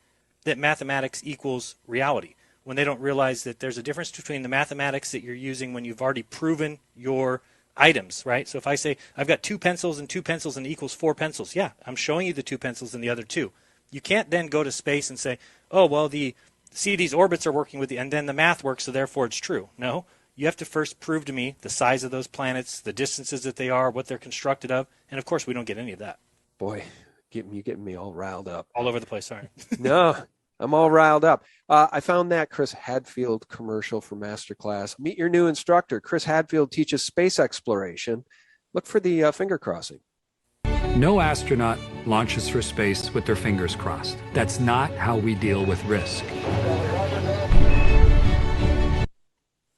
that mathematics equals reality, when they don't realize that there's a difference between the mathematics that you're using when you've already proven your items, right? So if I say I've got 2 pencils and it equals 4 pencils, yeah, I'm showing you the 2 pencils and the other 2. You can't then go to space and say, oh, well, these orbits are working with and then the math works, so therefore it's true. No, you have to first prove to me the size of those planets, the distances that they are, what they're constructed of, and of course we don't get any of that. Boy, you're getting me all riled up. All over the place, sorry. No. I'm all riled up. I found that Chris Hadfield commercial for Masterclass. Meet your new instructor. Chris Hadfield teaches space exploration. Look for the finger crossing. No astronaut launches for space with their fingers crossed. That's not how we deal with risk.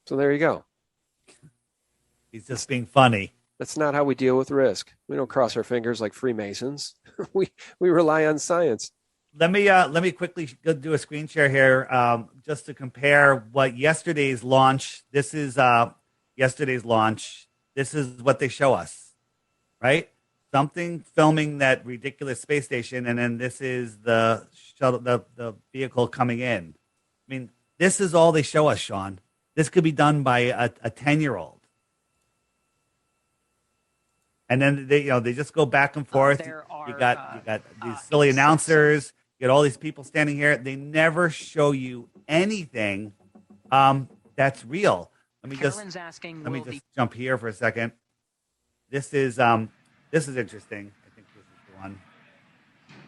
So there you go. He's just being funny. That's not how we deal with risk. We don't cross our fingers like Freemasons. we rely on science. Let me quickly go do a screen share here, just to compare what yesterday's launch. This is yesterday's launch. This is what they show us, right? Something filming that ridiculous space station, and then this is the shuttle, the vehicle coming in. I mean, this is all they show us, Sean. This could be done by a 10-year-old. And then they just go back and forth. You got these silly announcers. You got all these people standing here. They never show you anything that's real. Let me just jump here for a second. This is interesting. I think this is the one.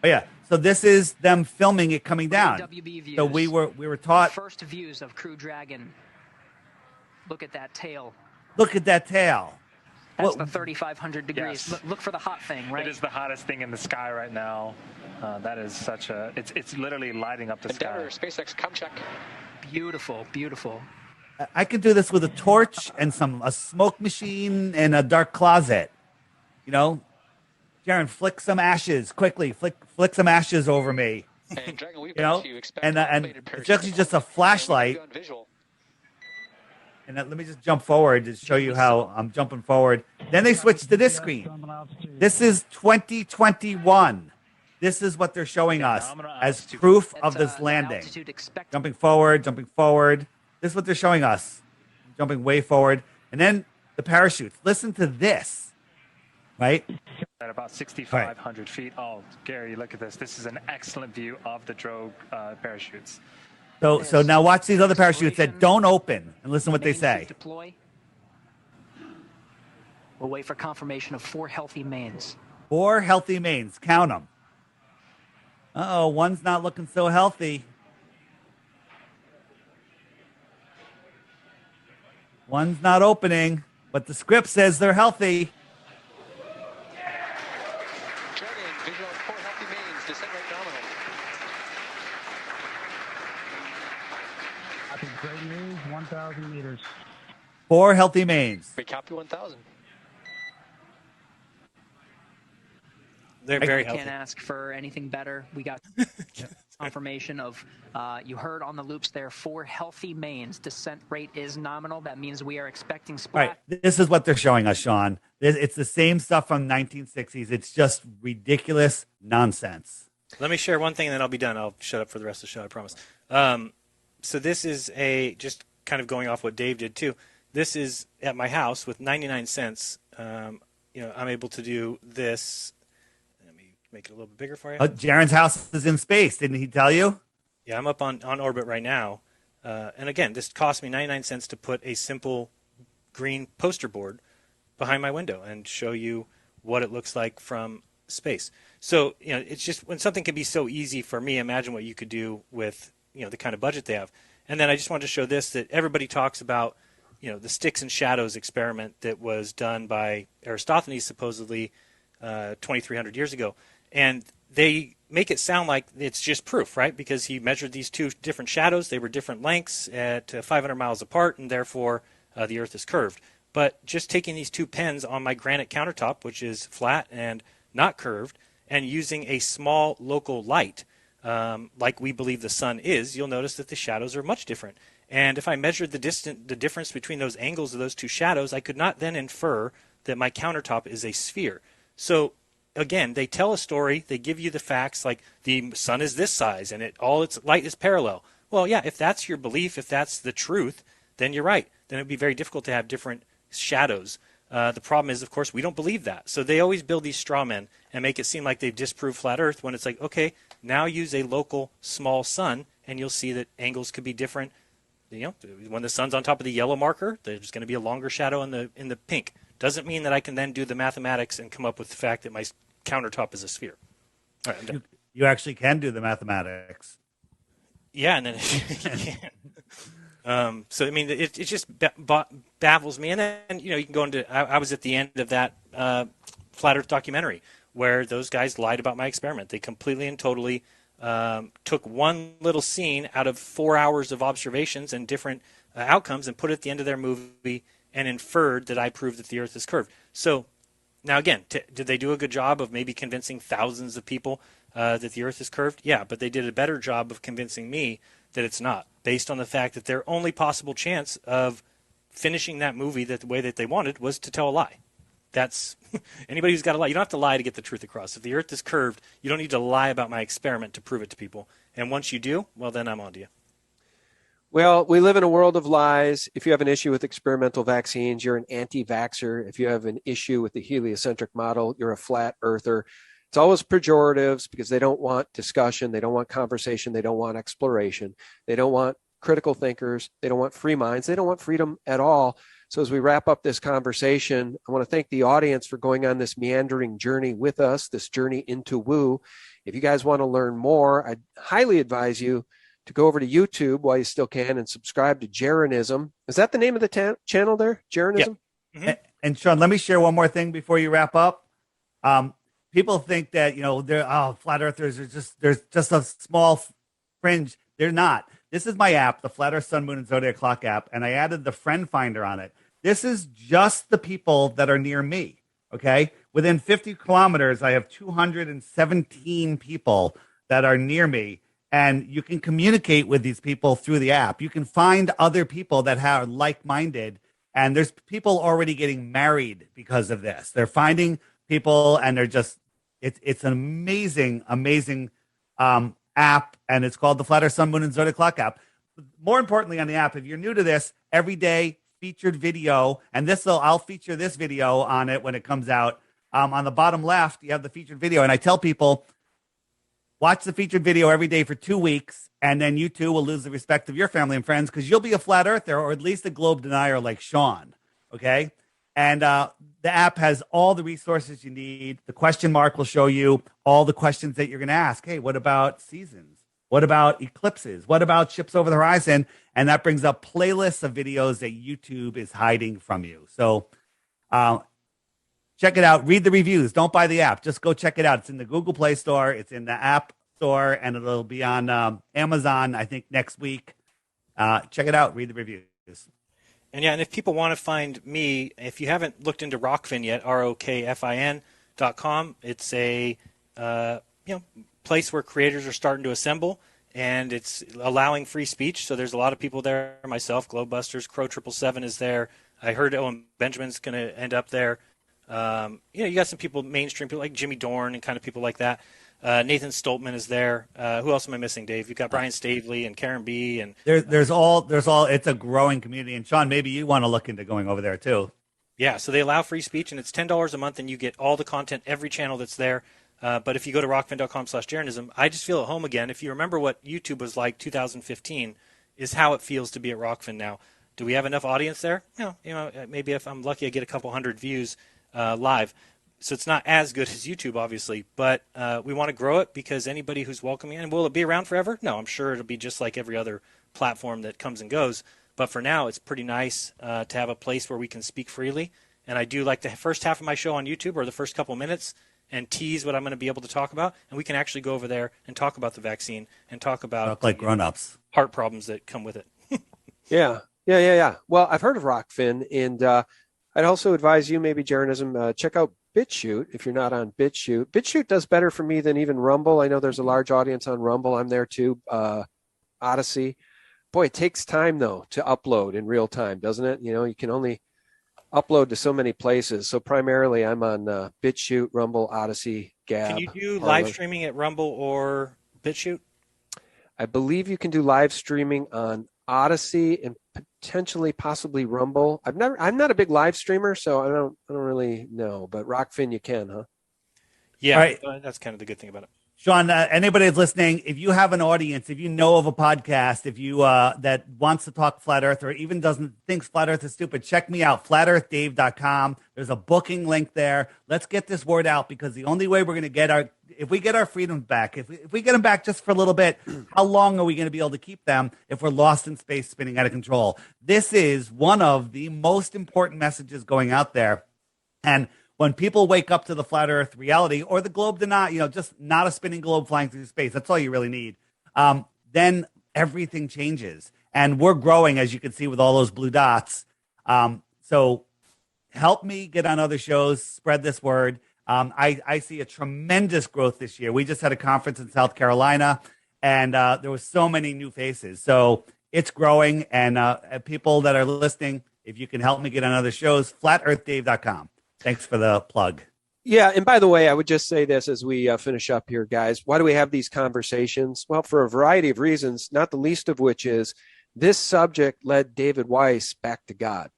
Oh yeah. So this is them filming it coming down. So we were taught first views of Crew Dragon. Look at that tail. Look at that tail. That's the 3,500 degrees. Yes. Look for the hot thing, right? It is the hottest thing in the sky right now. That is such a. It's literally lighting up the sky. SpaceX, come check. Beautiful, beautiful. I could do this with a torch and a smoke machine and a dark closet. Jaron, flick some ashes quickly. Flick some ashes over me. And Dragon, we've and it's actually just a flashlight. And let me just jump forward to show you how I'm jumping forward. Then they switch to this screen. This is 2021. This is what they're showing us as proof of this landing. Jumping forward. This is what they're showing us. Jumping way forward. And then the parachutes. Listen to this. Right? At about 6,500 feet. Oh, Gary, look at this. This is an excellent view of the drogue parachutes. So now watch these other parachutes that don't open and listen what they say. Deploy. We'll wait for confirmation of 4 healthy mains. 4 healthy mains. Count them. Uh-oh, one's not looking so healthy. One's not opening, but the script says they're healthy. Visual 4 healthy mains, descent rate nominal. Copy, great news, 1,000 meters. 4 healthy mains. We copy 1,000. They're very I healthy. can't ask for anything better. We got confirmation of, you heard on the loops there, 4 healthy mains. Descent rate is nominal. That means we are expecting All splat. right, this is what they're showing us, Sean. It's the same stuff from 1960s. It's just ridiculous nonsense. Let me share one thing, and then I'll be done. I'll shut up for the rest of the show, I promise. So this is just kind of going off what Dave did, too. This is at my house with 99 cents. I'm able to do this. Let me make it a little bit bigger for you. Jaren's house is in space. Didn't he tell you? Yeah, I'm up on orbit right now. And again, this cost me 99 cents to put a simple green poster board behind my window and show you what it looks like from space. So, it's just when something can be so easy for me, imagine what you could do with, the kind of budget they have. And then I just wanted to show this, that everybody talks about, the sticks and shadows experiment that was done by Eratosthenes supposedly 2,300 years ago. And they make it sound like it's just proof, right? Because he measured these 2 different shadows. They were different lengths at 500 miles apart, and therefore the Earth is curved. But just taking these 2 pens on my granite countertop, which is flat and not curved, and using a small local light, like we believe the sun is, you'll notice that the shadows are much different. And if I measured the difference between those angles of those 2 shadows, I could not then infer that my countertop is a sphere. So again, they tell a story, they give you the facts, like the sun is this size and all its light is parallel. Well, yeah, if that's your belief, if that's the truth, then you're right. Then it would be very difficult to have different shadows. The problem is, of course, we don't believe that. So they always build these straw men and make it seem like they've disproved flat Earth, when it's like, okay, now use a local small sun and you'll see that angles could be different. When the sun's on top of the yellow marker, there's going to be a longer shadow in the pink. Doesn't mean that I can then do the mathematics and come up with the fact that my countertop is a sphere. All right, I'm done. You actually can do the mathematics. Yeah, and then you can. So I mean, it just baffles me. And then you can go into. I was at the end of that Flat Earth documentary where those guys lied about my experiment. They completely and totally took one little scene out of 4 hours of observations and different outcomes and put it at the end of their movie and inferred that I proved that the Earth is curved. So now again, did they do a good job of maybe convincing thousands of people that the Earth is curved? Yeah, but they did a better job of convincing me that it's not, based on the fact that their only possible chance of finishing that movie the way that they wanted was to tell a lie. That's anybody who's got to lie. You don't have to lie to get the truth across. If the Earth is curved, you don't need to lie about my experiment to prove it to people. And once you do, well, then I'm on to you. Well, we live in a world of lies. If you have an issue with experimental vaccines, you're an anti-vaxxer. If you have an issue with the heliocentric model, you're a flat earther. It's always pejoratives because they don't want discussion. They don't want conversation. They don't want exploration. They don't want critical thinkers. They don't want free minds. They don't want freedom at all. So as we wrap up this conversation, I want to thank the audience for going on this meandering journey with us, this journey into woo. If you guys want to learn more, I'd highly advise you to go over to YouTube while you still can and subscribe to Jeranism. Is that the name of the channel there? Jeranism? Yep. Mm-hmm. And Sean, let me share one more thing before you wrap up. People think that, they're flat earthers there's just a small fringe. They're not. This is my app, the Flat Earth Sun, Moon, and Zodiac Clock app, and I added the friend finder on it. This is just the people that are near me, okay? Within 50 kilometers, I have 217 people that are near me, and you can communicate with these people through the app. You can find other people that are like-minded, and there's people already getting married because of this. They're finding people, and they're just, it's an amazing, amazing app, and it's called the Flat Earth Sun, Moon, and Zodiac Clock app. More importantly on the app, if you're new to this, every day featured video, and I'll feature this video on it when it comes out. On the bottom left, you have the featured video, and I tell people, Watch the featured video every day for 2 weeks, and then you too will lose the respect of your family and friends because you'll be a flat earther or at least a globe denier like Sean. Okay? And the app has all the resources you need. The question mark will show you all the questions that you're going to ask. Hey, what about seasons? What about eclipses? What about ships over the horizon? And that brings up playlists of videos that YouTube is hiding from you. So check it out. Read the reviews. Don't buy the app. Just go check it out. It's in the Google Play Store. It's in the App Store, and it'll be on Amazon, I think, next week. Check it out. Read the reviews. And yeah, and if people want to find me, if you haven't looked into Rockfin yet, ROKFIN.com, it's a place where creators are starting to assemble, and it's allowing free speech. So there's a lot of people there. Myself, Globebusters, Crow 777 is there. I heard Owen Benjamin's going to end up there. You got some people, mainstream people like Jimmy Dorn and kind of people like that. Nathan Stoltman is there. Who else am I missing, Dave? You've got Brian Stavely and Karen B. And there's all. It's a growing community. And Sean, maybe you want to look into going over there too. Yeah, so they allow free speech, and it's $10 a month, and you get all the content, every channel that's there. But if you go to rockfin.com/Jeranism, I just feel at home again. If you remember what YouTube was like 2015, is how it feels to be at Rockfin now. Do we have enough audience there? No, maybe if I'm lucky, I get a couple hundred views live. So it's not as good as YouTube, obviously, but we want to grow it because anybody who's welcoming, and will it be around forever? No, I'm sure it'll be just like every other platform that comes and goes. But for now, it's pretty nice to have a place where we can speak freely. And I do like the first half of my show on YouTube, or the first couple minutes, and tease what I'm going to be able to talk about. And we can actually go over there and talk about the vaccine and talk about like grown-ups, heart problems that come with it. Yeah. Well, I've heard of Rockfin, and I'd also advise you, maybe Jeranism, check out BitChute if you're not on BitChute. BitChute does better for me than even Rumble. I know there's a large audience on Rumble. I'm there too. Odyssey. Boy, it takes time, though, to upload in real time, doesn't it? You can only upload to so many places. So primarily I'm on BitChute, Rumble, Odyssey, Gab. Can you do live streaming at Rumble or BitChute? I believe you can do live streaming on Odyssey and potentially possibly Rumble. I'm not a big live streamer, so I don't really know, but Rockfin you can, huh? Yeah, right. That's kind of the good thing about it. Sean, anybody that's listening, if you have an audience, if you know of a podcast, if you that wants to talk flat Earth or even thinks flat Earth is stupid, check me out, flatearthdave.com. There's a booking link there. Let's get this word out, because the only way we're going to get if we get our freedoms back, if we get them back just for a little bit, how long are we going to be able to keep them if we're lost in space spinning out of control? This is one of the most important messages going out there. And when people wake up to the flat Earth reality, or the globe deny, just not a spinning globe flying through space, that's all you really need, then everything changes. And we're growing, as you can see, with all those blue dots. So help me get on other shows, spread this word. I see a tremendous growth this year. We just had a conference in South Carolina, and there was so many new faces. So it's growing, and people that are listening, if you can help me get on other shows, flatearthdave.com. Thanks for the plug. Yeah, and by the way, I would just say this as we finish up here, guys. Why do we have these conversations? Well, for a variety of reasons, not the least of which is this subject led David Weiss back to God.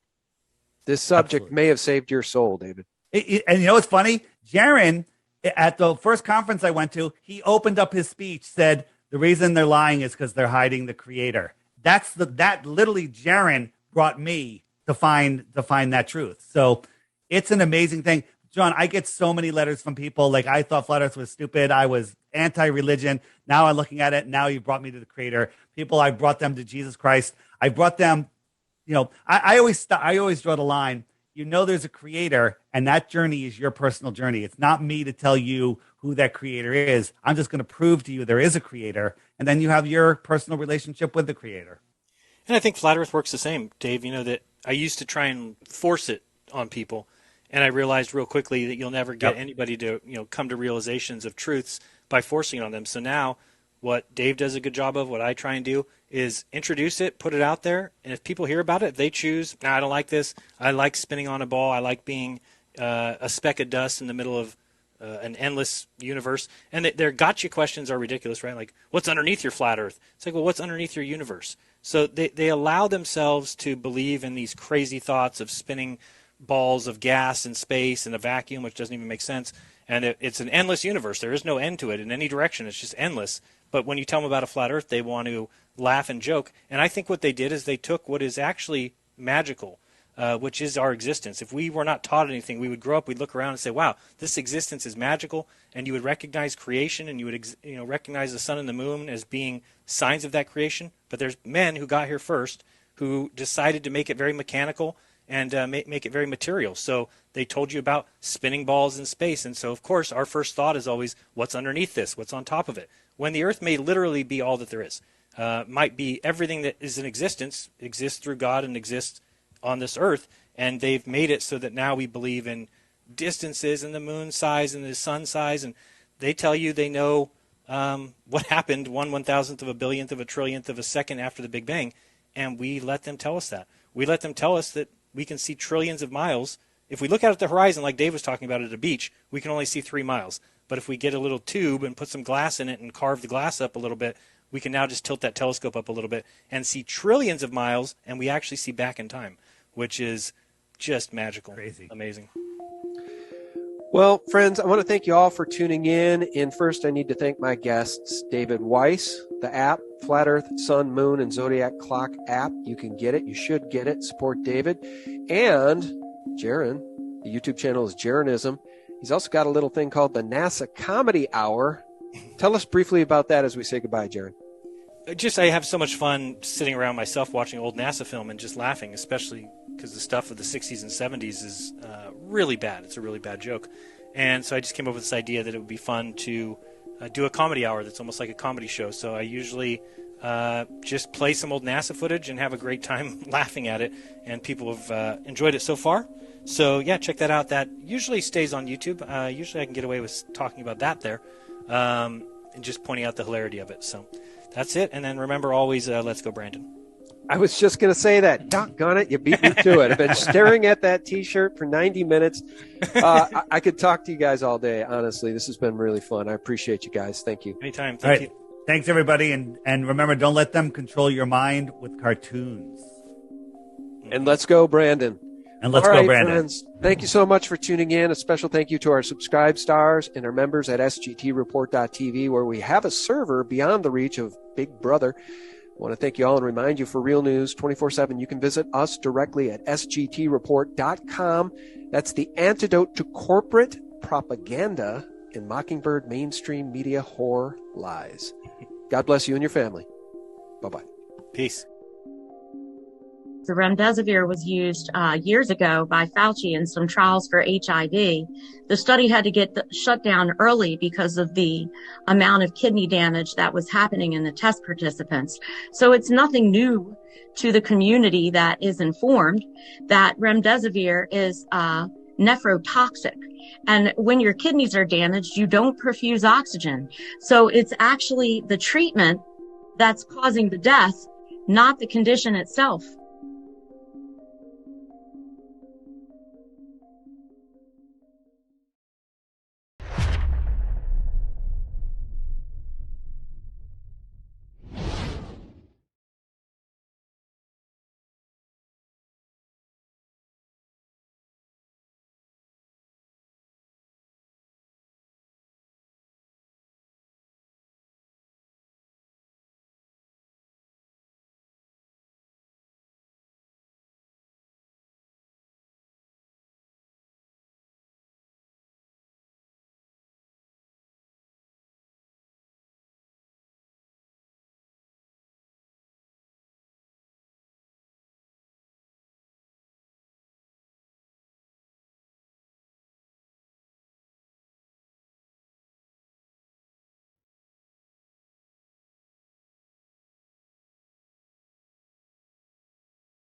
This subject may have saved your soul, David. And you know what's funny? Jaron, at the first conference I went to, he opened up his speech, said the reason they're lying is because they're hiding the creator. That literally Jaron brought me to find that truth. So it's an amazing thing. John, I get so many letters from people like, I thought flat Earth was stupid. I was anti-religion. Now I'm looking at it. Now you've brought me to the creator. People, I brought them to Jesus Christ. I brought them, I always draw the line. There's a creator, and that journey is your personal journey. It's not me to tell you who that creator is. I'm just going to prove to you there is a creator, and then you have your personal relationship with the creator. And I think flat Earth works the same, Dave. That I used to try and force it on people, and I realized real quickly that you'll never get anybody to come to realizations of truths by forcing it on them. So now what Dave does a good job of, what I try and do, is introduce it, put it out there, and if people hear about it, if they choose, I don't like this, I like spinning on a ball, I like being a speck of dust in the middle of an endless universe, and their gotcha questions are ridiculous, right? Like, what's underneath your flat Earth? It's like, well, what's underneath your universe? So they allow themselves to believe in these crazy thoughts of spinning balls of gas in space in a vacuum, which doesn't even make sense. And it's an endless universe. There is no end to it in any direction. It's just endless. But when you tell them about a flat Earth, they want to laugh and joke. And I think what they did is they took what is actually magical, which is our existence. If we were not taught anything, we would grow up, we'd look around and say, wow, this existence is magical. And you would recognize creation, and you would recognize the sun and the moon as being signs of that creation. But there's men who got here first who decided to make it very mechanical and make it very material. So they told you about spinning balls in space. And so, of course, our first thought is always, what's underneath this? What's on top of it? When the Earth may literally be all that there is. Might be everything that is in existence, exists through God and exists on this Earth. And they've made it so that now we believe in distances and the moon size and the sun size. And they tell you they know what happened 1/1000th of a billionth of a trillionth of a second after the Big Bang. And we let them tell us that. We let them tell us that we can see trillions of miles. If we look out at the horizon, like Dave was talking about at a beach, we can only see 3 miles. But if we get a little tube and put some glass in it and carve the glass up a little bit, we can now just tilt that telescope up a little bit and see trillions of miles, and we actually see back in time, which is just magical. Crazy. Amazing. Well, friends, I want to thank you all for tuning in. And first, I need to thank my guests, David Weiss, the app, Flat Earth, Sun, Moon, and Zodiac Clock app. You can get it. You should get it. Support David. And Jaron, the YouTube channel is Jeranism. He's also got a little thing called the NASA Comedy Hour. Tell us briefly about that as we say goodbye, Jaron. I have so much fun sitting around myself watching old NASA film and just laughing, especially because the stuff of the 60s and 70s is really bad. It's a really bad joke. And so I just came up with this idea that it would be fun to do a comedy hour that's almost like a comedy show. So I usually just play some old NASA footage and have a great time laughing at it. And people have enjoyed it so far. So, yeah, check that out. That usually stays on YouTube. Usually I can get away with talking about that there and just pointing out the hilarity of it. So that's it. And then remember always, let's go, Brandon. I was just going to say that. Doggone it, you beat me to it. I've been staring at that T-shirt for 90 minutes. I could talk to you guys all day, honestly. This has been really fun. I appreciate you guys. Thank you. Anytime. Thank you. Thanks, everybody. And remember, don't let them control your mind with cartoons. And let's go, Brandon. And let's go, Brandon. Friends, thank you so much for tuning in. A special thank you to our subscribe stars and our members at sgtreport.tv, where we have a server beyond the reach of Big Brother. I want to thank you all and remind you, for real news 24/7, you can visit us directly at sgtreport.com. That's the antidote to corporate propaganda and Mockingbird mainstream media horror lies. God bless you and your family. Bye-bye. Peace. The remdesivir was used years ago by Fauci in some trials for HIV. The study had to get shut down early because of the amount of kidney damage that was happening in the test participants. So it's nothing new to the community that is informed that remdesivir is nephrotoxic. And when your kidneys are damaged, you don't perfuse oxygen. So it's actually the treatment that's causing the death, not the condition itself.